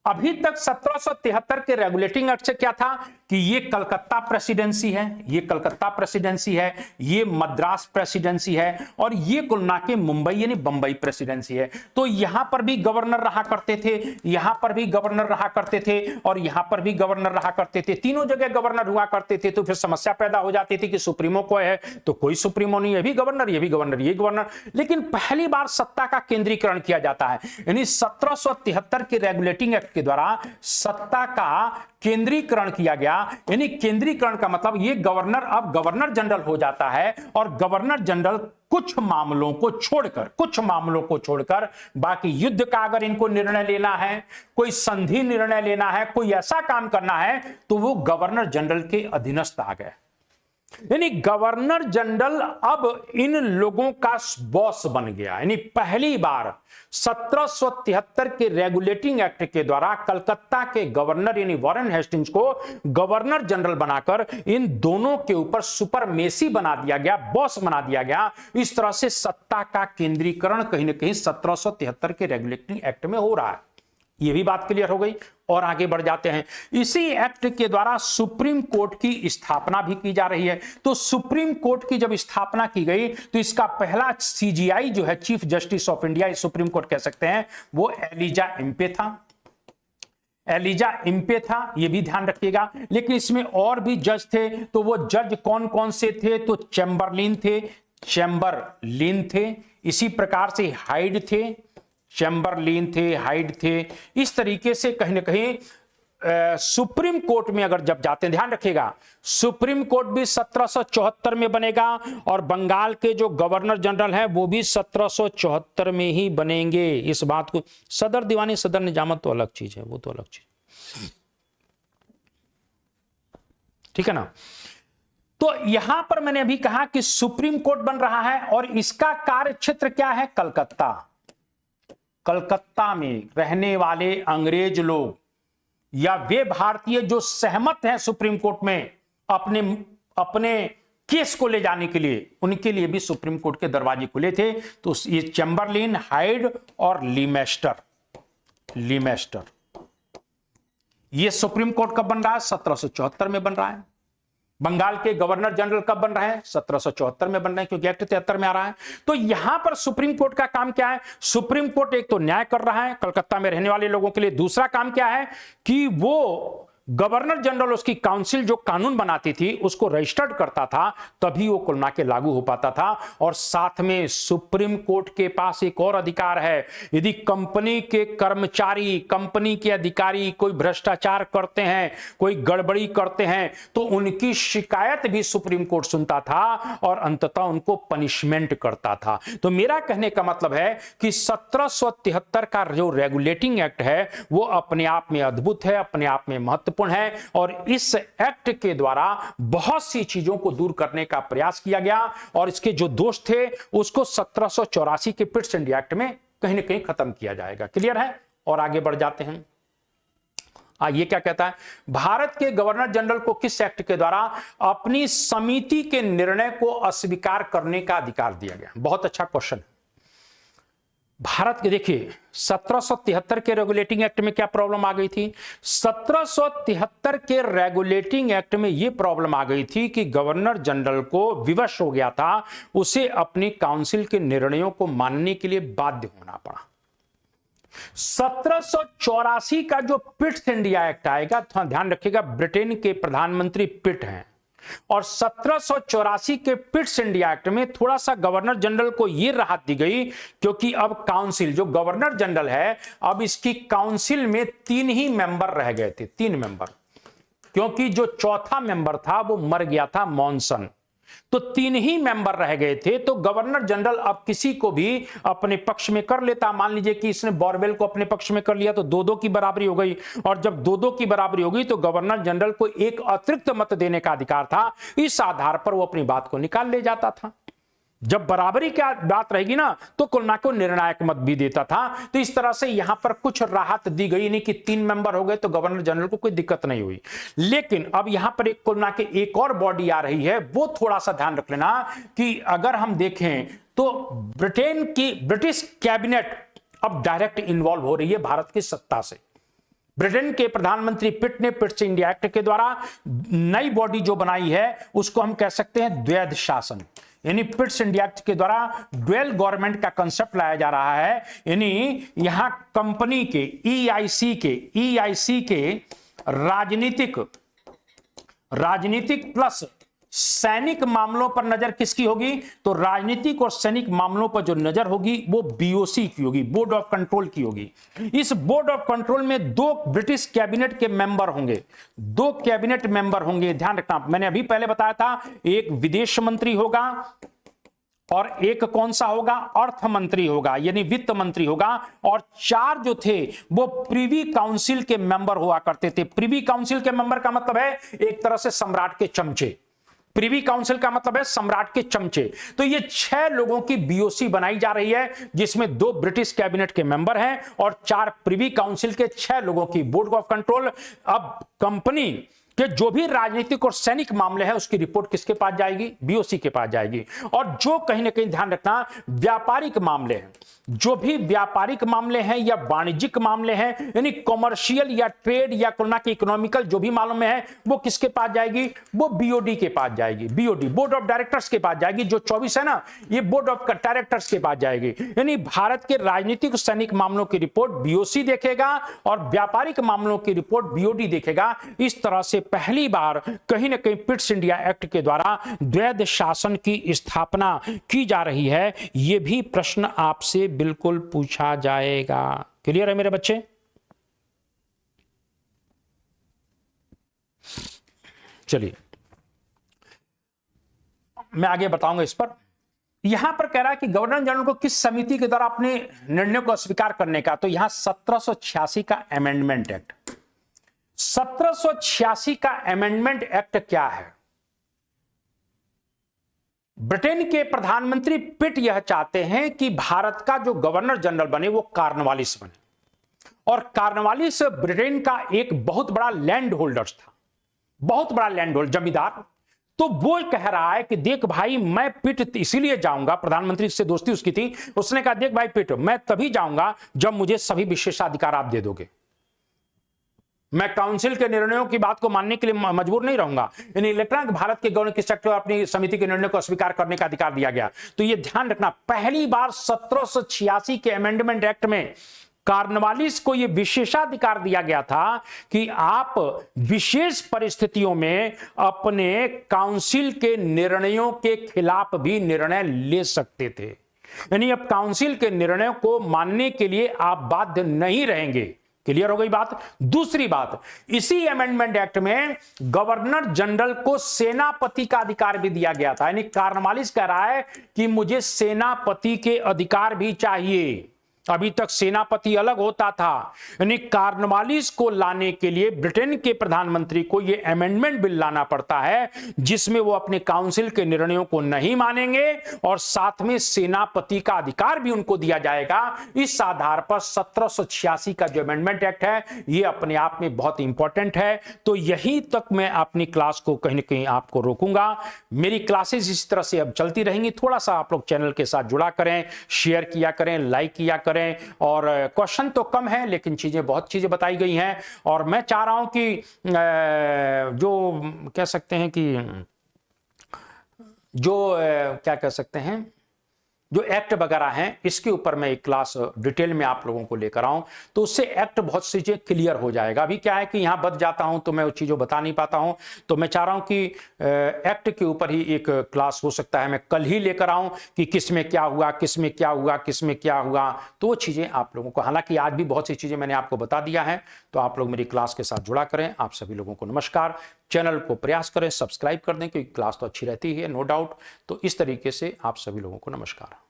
अभी तक 1773 के रेगुलेटिंग एक्ट से क्या था कि ये कलकत्ता प्रेसिडेंसी है, ये कलकत्ता प्रेसिडेंसी है, ये मद्रास प्रेसिडेंसी है, और ये कुल मिला के मुंबई यानी बंबई प्रेसिडेंसी है। तो यहां पर भी गवर्नर रहा करते थे, यहां पर भी गवर्नर रहा करते थे, और यहां पर भी गवर्नर रहा करते थे। तीनों जगह गवर्नर हुआ करते थे। तो फिर समस्या पैदा हो जाती थी कि सुप्रीमो को है तो कोई सुप्रीमो नहीं, ये भी गवर्नर, ये भी गवर्नर, ये गवर्नर। लेकिन पहली बार सत्ता का केंद्रीकरण किया जाता है। यानी 1773 के रेगुलेटिंग एक्ट के द्वारा सत्ता का केंद्रीकरण किया गया। यानी केंद्रीकरण का मतलब ये गवर्नर अब गवर्नर जनरल हो जाता है, और गवर्नर जनरल कुछ मामलों को छोड़कर बाकी युद्ध का अगर इनको निर्णय लेना है, कोई संधि निर्णय लेना है, कोई ऐसा काम करना है, तो वो गवर्नर जनरल के अधीनस्थ आ गए। यानी गवर्नर जनरल अब इन लोगों का बॉस बन गया। यानी पहली बार 1773 के रेगुलेटिंग एक्ट के द्वारा कलकत्ता के गवर्नर यानी वॉरेन हेस्टिंग्स को गवर्नर जनरल बनाकर इन दोनों के ऊपर सुपरमेसी बना दिया गया, बॉस बना दिया गया। इस तरह से सत्ता का केंद्रीकरण कहीं ना कहीं 1773 के रेगुलेटिंग एक्ट में हो रहा है। यह भी बात क्लियर हो गई। और आगे बढ़ जाते हैं। इसी एक्ट के द्वारा सुप्रीम कोर्ट की स्थापना भी की जा रही है। तो सुप्रीम कोर्ट की जब स्थापना की गई तो इसका पहला सीजीआई जो है, chief justice of India, supreme court कह सकते हैं, वो एलिजा इम्पे था। एलिजा इम्पे था, ये भी ध्यान रखिएगा। लेकिन इसमें और भी जज थे। तो वो जज कौन कौन से थे? तो चैम्बरलिन थे, इसी प्रकार से हाइड थे, चैम्बरलिन थे, हाइड थे। इस तरीके से कहीं ना कहीं सुप्रीम कोर्ट में अगर जब जाते हैं, ध्यान रखिएगा, सुप्रीम कोर्ट भी 1774 में बनेगा, और बंगाल के जो गवर्नर जनरल हैं वो भी 1774 में ही बनेंगे। इस बात को, सदर दीवानी सदर निजामत तो अलग चीज है, वो तो अलग चीज, ठीक है ना। तो यहां पर मैंने अभी कहा कि सुप्रीम कोर्ट बन रहा है, और इसका कार्य क्षेत्र क्या है? कलकत्ता में रहने वाले अंग्रेज लोग या वे भारतीय जो सहमत हैं सुप्रीम कोर्ट में अपने केस को ले जाने के लिए, उनके लिए भी सुप्रीम कोर्ट के दरवाजे खुले थे। तो ये चैम्बरलिन, हाइड और लीमेस्टर, ये सुप्रीम कोर्ट कब बन रहा है? 1774 में बन रहा है। बंगाल के गवर्नर जनरल कब बन रहे हैं? 1774 में बन रहे हैं, क्योंकि एक्ट 73 में आ रहा है। तो यहां पर सुप्रीम कोर्ट का काम क्या है? सुप्रीम कोर्ट एक तो न्याय कर रहा है कलकत्ता में रहने वाले लोगों के लिए। दूसरा काम क्या है कि वो गवर्नर जनरल, उसकी काउंसिल जो कानून बनाती थी उसको रजिस्टर्ड करता था, तभी वो कुल मिला के लागू हो पाता था। और साथ में सुप्रीम कोर्ट के पास एक और अधिकार है, यदि कंपनी के कर्मचारी, कंपनी के अधिकारी कोई भ्रष्टाचार करते हैं, कोई गड़बड़ी करते हैं, तो उनकी शिकायत भी सुप्रीम कोर्ट सुनता था और अंततः उनको पनिशमेंट करता था। तो मेरा कहने का मतलब है कि 1773 का जो रेगुलेटिंग एक्ट है वो अपने आप में अद्भुत है, अपने आप में महत्वपूर्ण है, और इस एक्ट के द्वारा बहुत सी चीजों को दूर करने का प्रयास किया गया, और इसके जो दोष थे उसको 1784 के पिट्स इंडिया एक्ट में कहीं ना कहीं खत्म किया जाएगा। क्लियर है? और आगे बढ़ जाते हैं। ये क्या कहता है? भारत के गवर्नर जनरल को किस एक्ट के द्वारा अपनी समिति के निर्णय को अस्वीकार करने का अधिकार दिया गया? बहुत अच्छा क्वेश्चन। भारत के देखिए 1773 के रेगुलेटिंग एक्ट में क्या प्रॉब्लम आ गई थी? 1773 के रेगुलेटिंग एक्ट में यह प्रॉब्लम आ गई थी कि गवर्नर जनरल को विवश हो गया था, उसे अपनी काउंसिल के निर्णयों को मानने के लिए बाध्य होना पड़ा। 1784 का जो पिट्स इंडिया एक्ट आएगा, थोड़ा ध्यान रखिएगा, ब्रिटेन के प्रधानमंत्री पिट हैं, और 1784 के पिट्स इंडिया एक्ट में थोड़ा सा गवर्नर जनरल को यह राहत दी गई, क्योंकि अब काउंसिल, जो गवर्नर जनरल है, अब इसकी काउंसिल में 3 ही मेंबर रह गए थे, 3 मेंबर, क्योंकि जो चौथा मेंबर था वो मर गया था, मॉनसन, तो 3 ही मेंबर रह गए थे। तो गवर्नर जनरल अब किसी को भी अपने पक्ष में कर लेता। मान लीजिए कि इसने बोरवेल को अपने पक्ष में कर लिया तो 2-2 की बराबरी हो गई, और जब 2-2 की बराबरी हो गई तो गवर्नर जनरल को एक अतिरिक्त मत देने का अधिकार था। इस आधार पर वो अपनी बात को निकाल ले जाता था। जब बराबरी की बात रहेगी ना तो कुलना को निर्णायक मत भी देता था। तो इस तरह से यहां पर कुछ राहत दी गई, नहीं कि 3 मेंबर हो गए तो गवर्नर जनरल को कोई दिक्कत नहीं हुई। लेकिन अब यहां पर एक कुलना के एक और बॉडी आ रही है, वो थोड़ा सा ध्यान रख लेना कि अगर हम देखें तो ब्रिटेन की ब्रिटिश कैबिनेट अब डायरेक्ट इन्वॉल्व हो रही है भारत की सत्ता से। ब्रिटेन के प्रधानमंत्री पिट ने पिट्स इंडिया एक्ट के द्वारा नई बॉडी जो बनाई है उसको हम कह सकते हैं द्वैध शासन, यानी पिट्स इंडिया एक्ट के द्वारा ड्वेल गवर्नमेंट का कंसेप्ट लाया जा रहा है। यानी यहां कंपनी के ईआईसी के राजनीतिक प्लस सैनिक मामलों पर नजर किसकी होगी? तो राजनीतिक और सैनिक मामलों पर जो नजर होगी वो बीओसी की होगी, बोर्ड ऑफ कंट्रोल की होगी। इस बोर्ड ऑफ कंट्रोल में 2 ब्रिटिश कैबिनेट के मेंबर होंगे, 2 कैबिनेट मेंबर होंगे। ध्यान रखना, मैंने अभी पहले बताया था, एक विदेश मंत्री होगा और एक कौन सा होगा? अर्थ मंत्री होगा, यानी वित्त मंत्री होगा, और 4 जो थे वो प्रिवी काउंसिल के मेंबर हुआ करते थे। प्रिवी काउंसिल के मेंबर का मतलब है एक तरह से सम्राट के चमचे। प्रिवी काउंसिल का मतलब है सम्राट के चमचे। तो ये 6 लोगों की बीओसी बनाई जा रही है, जिसमें 2 ब्रिटिश कैबिनेट के मेंबर हैं और 4 प्रिवी काउंसिल के 6 लोगों की बोर्ड ऑफ कंट्रोल। अब कंपनी कि जो भी राजनीतिक और सैनिक मामले हैं उसकी रिपोर्ट किसके पास जाएगी? बीओसी के पास जाएगी। और जो कहीं ना कहीं ध्यान रखना, व्यापारिक मामले हैं, जो भी व्यापारिक मामले हैं या वाणिज्यिक मामले हैं, यानी कॉमर्शियल या ट्रेड या कोरोना के इकोनॉमिकल जो भी मालूम है, वो किसके पास जाएगी? वो बीओडी के पास जाएगी। बीओडी बोर्ड ऑफ डायरेक्टर्स के पास जाएगी। जो 24 है ना, ये बोर्ड ऑफ डायरेक्टर्स के पास जाएगी। यानी भारत के राजनीतिक और सैनिक मामलों की रिपोर्ट बीओसी देखेगा और व्यापारिक मामलों की रिपोर्ट बीओडी देखेगा। इस तरह से पहली बार कहीं ना कहीं पिट्स इंडिया एक्ट के द्वारा द्वैध शासन की स्थापना की जा रही है। यह भी प्रश्न आपसे बिल्कुल पूछा जाएगा। क्लियर है मेरे बच्चे? चलिए मैं आगे बताऊंगा इस पर। यहां पर कह रहा है कि गवर्नर जनरल को किस समिति के द्वारा अपने निर्णय को अस्वीकार करने का, तो यहां 1786 का अमेंडमेंट एक्ट, 1786 का अमेंडमेंट एक्ट क्या है? ब्रिटेन के प्रधानमंत्री पिट यह चाहते हैं कि भारत का जो गवर्नर जनरल बने वो कार्नवालिस बने, और कार्नवालिस ब्रिटेन का एक बहुत बड़ा लैंड होल्डर था, बहुत बड़ा लैंड होल्डर, जमींदार। तो वो कह रहा है कि देख भाई, मैं पिट इसीलिए जाऊंगा, प्रधानमंत्री से दोस्ती उसकी थी, उसने कहा देख भाई पिट, मैं तभी जाऊंगा जब मुझे सभी विशेषाधिकार आप दे दोगे, मैं काउंसिल के निर्णयों की बात को मानने के लिए मजबूर नहीं रहूंगा। यानी इलेक्ट्रॉनिक भारत के गवर्नर की सेक्टर अपनी समिति के निर्णय को अस्वीकार करने का अधिकार दिया गया। तो यह ध्यान रखना, पहली बार 1786 के अमेंडमेंट एक्ट में कार्नवालिस को यह विशेषाधिकार दिया गया था कि आप विशेष परिस्थितियों में अपने काउंसिल के निर्णयों के खिलाफ भी निर्णय ले सकते थे। यानी अब काउंसिल के निर्णयों को मानने के लिए आप बाध्य नहीं रहेंगे। क्लियर हो गई बात? दूसरी बात, इसी अमेंडमेंट एक्ट में गवर्नर जनरल को सेनापति का अधिकार भी दिया गया था। यानी कार्नवालिस कह रहा है कि मुझे सेनापति के अधिकार भी चाहिए। अभी तक सेनापति अलग होता था, यानी कार्नवालिस को लाने के लिए ब्रिटेन के प्रधानमंत्री को यह अमेंडमेंट बिल लाना पड़ता है जिसमें वो अपने काउंसिल के निर्णयों को नहीं मानेंगे और साथ में सेनापति का अधिकार भी उनको दिया जाएगा। इस आधार पर 1786 का जो अमेंडमेंट एक्ट है ये अपने आप में बहुत इंपॉर्टेंट है। तो यहीं तक मैं अपनी क्लास को कहीं ना कहीं आपको रोकूंगा। मेरी क्लासेस इस तरह से अब चलती रहेंगी। थोड़ा सा आप लोग चैनल के साथ जुड़ा करें, शेयर किया करें, लाइक किया करें। और क्वेश्चन तो कम है लेकिन बहुत चीजें बताई गई हैं। और मैं चाह रहा हूं कि जो कह सकते हैं कि जो क्या कह सकते हैं जो एक्ट वगैरह हैं इसके ऊपर मैं एक क्लास डिटेल में आप लोगों को लेकर आऊं तो उससे एक्ट बहुत सी चीजें क्लियर हो जाएगा। अभी क्या है कि यहां बच जाता हूं तो मैं वो चीज़ों बता नहीं पाता हूं। तो मैं चाह रहा हूं कि एक्ट के ऊपर ही एक क्लास हो सकता है मैं कल ही लेकर आऊं कि किस में क्या हुआ, किस में क्या हुआ, किस में क्या हुआ। तो वो चीज़ें आप लोगों को, हालांकि आज भी बहुत सी चीज़ें मैंने आपको बता दिया है। तो आप लोग मेरी क्लास के साथ जुड़ा करें। आप सभी लोगों को नमस्कार। चैनल को प्रयास करें सब्सक्राइब कर दें क्योंकि क्लास तो अच्छी रहती है नो डाउट। तो इस तरीके से आप सभी लोगों को नमस्कार।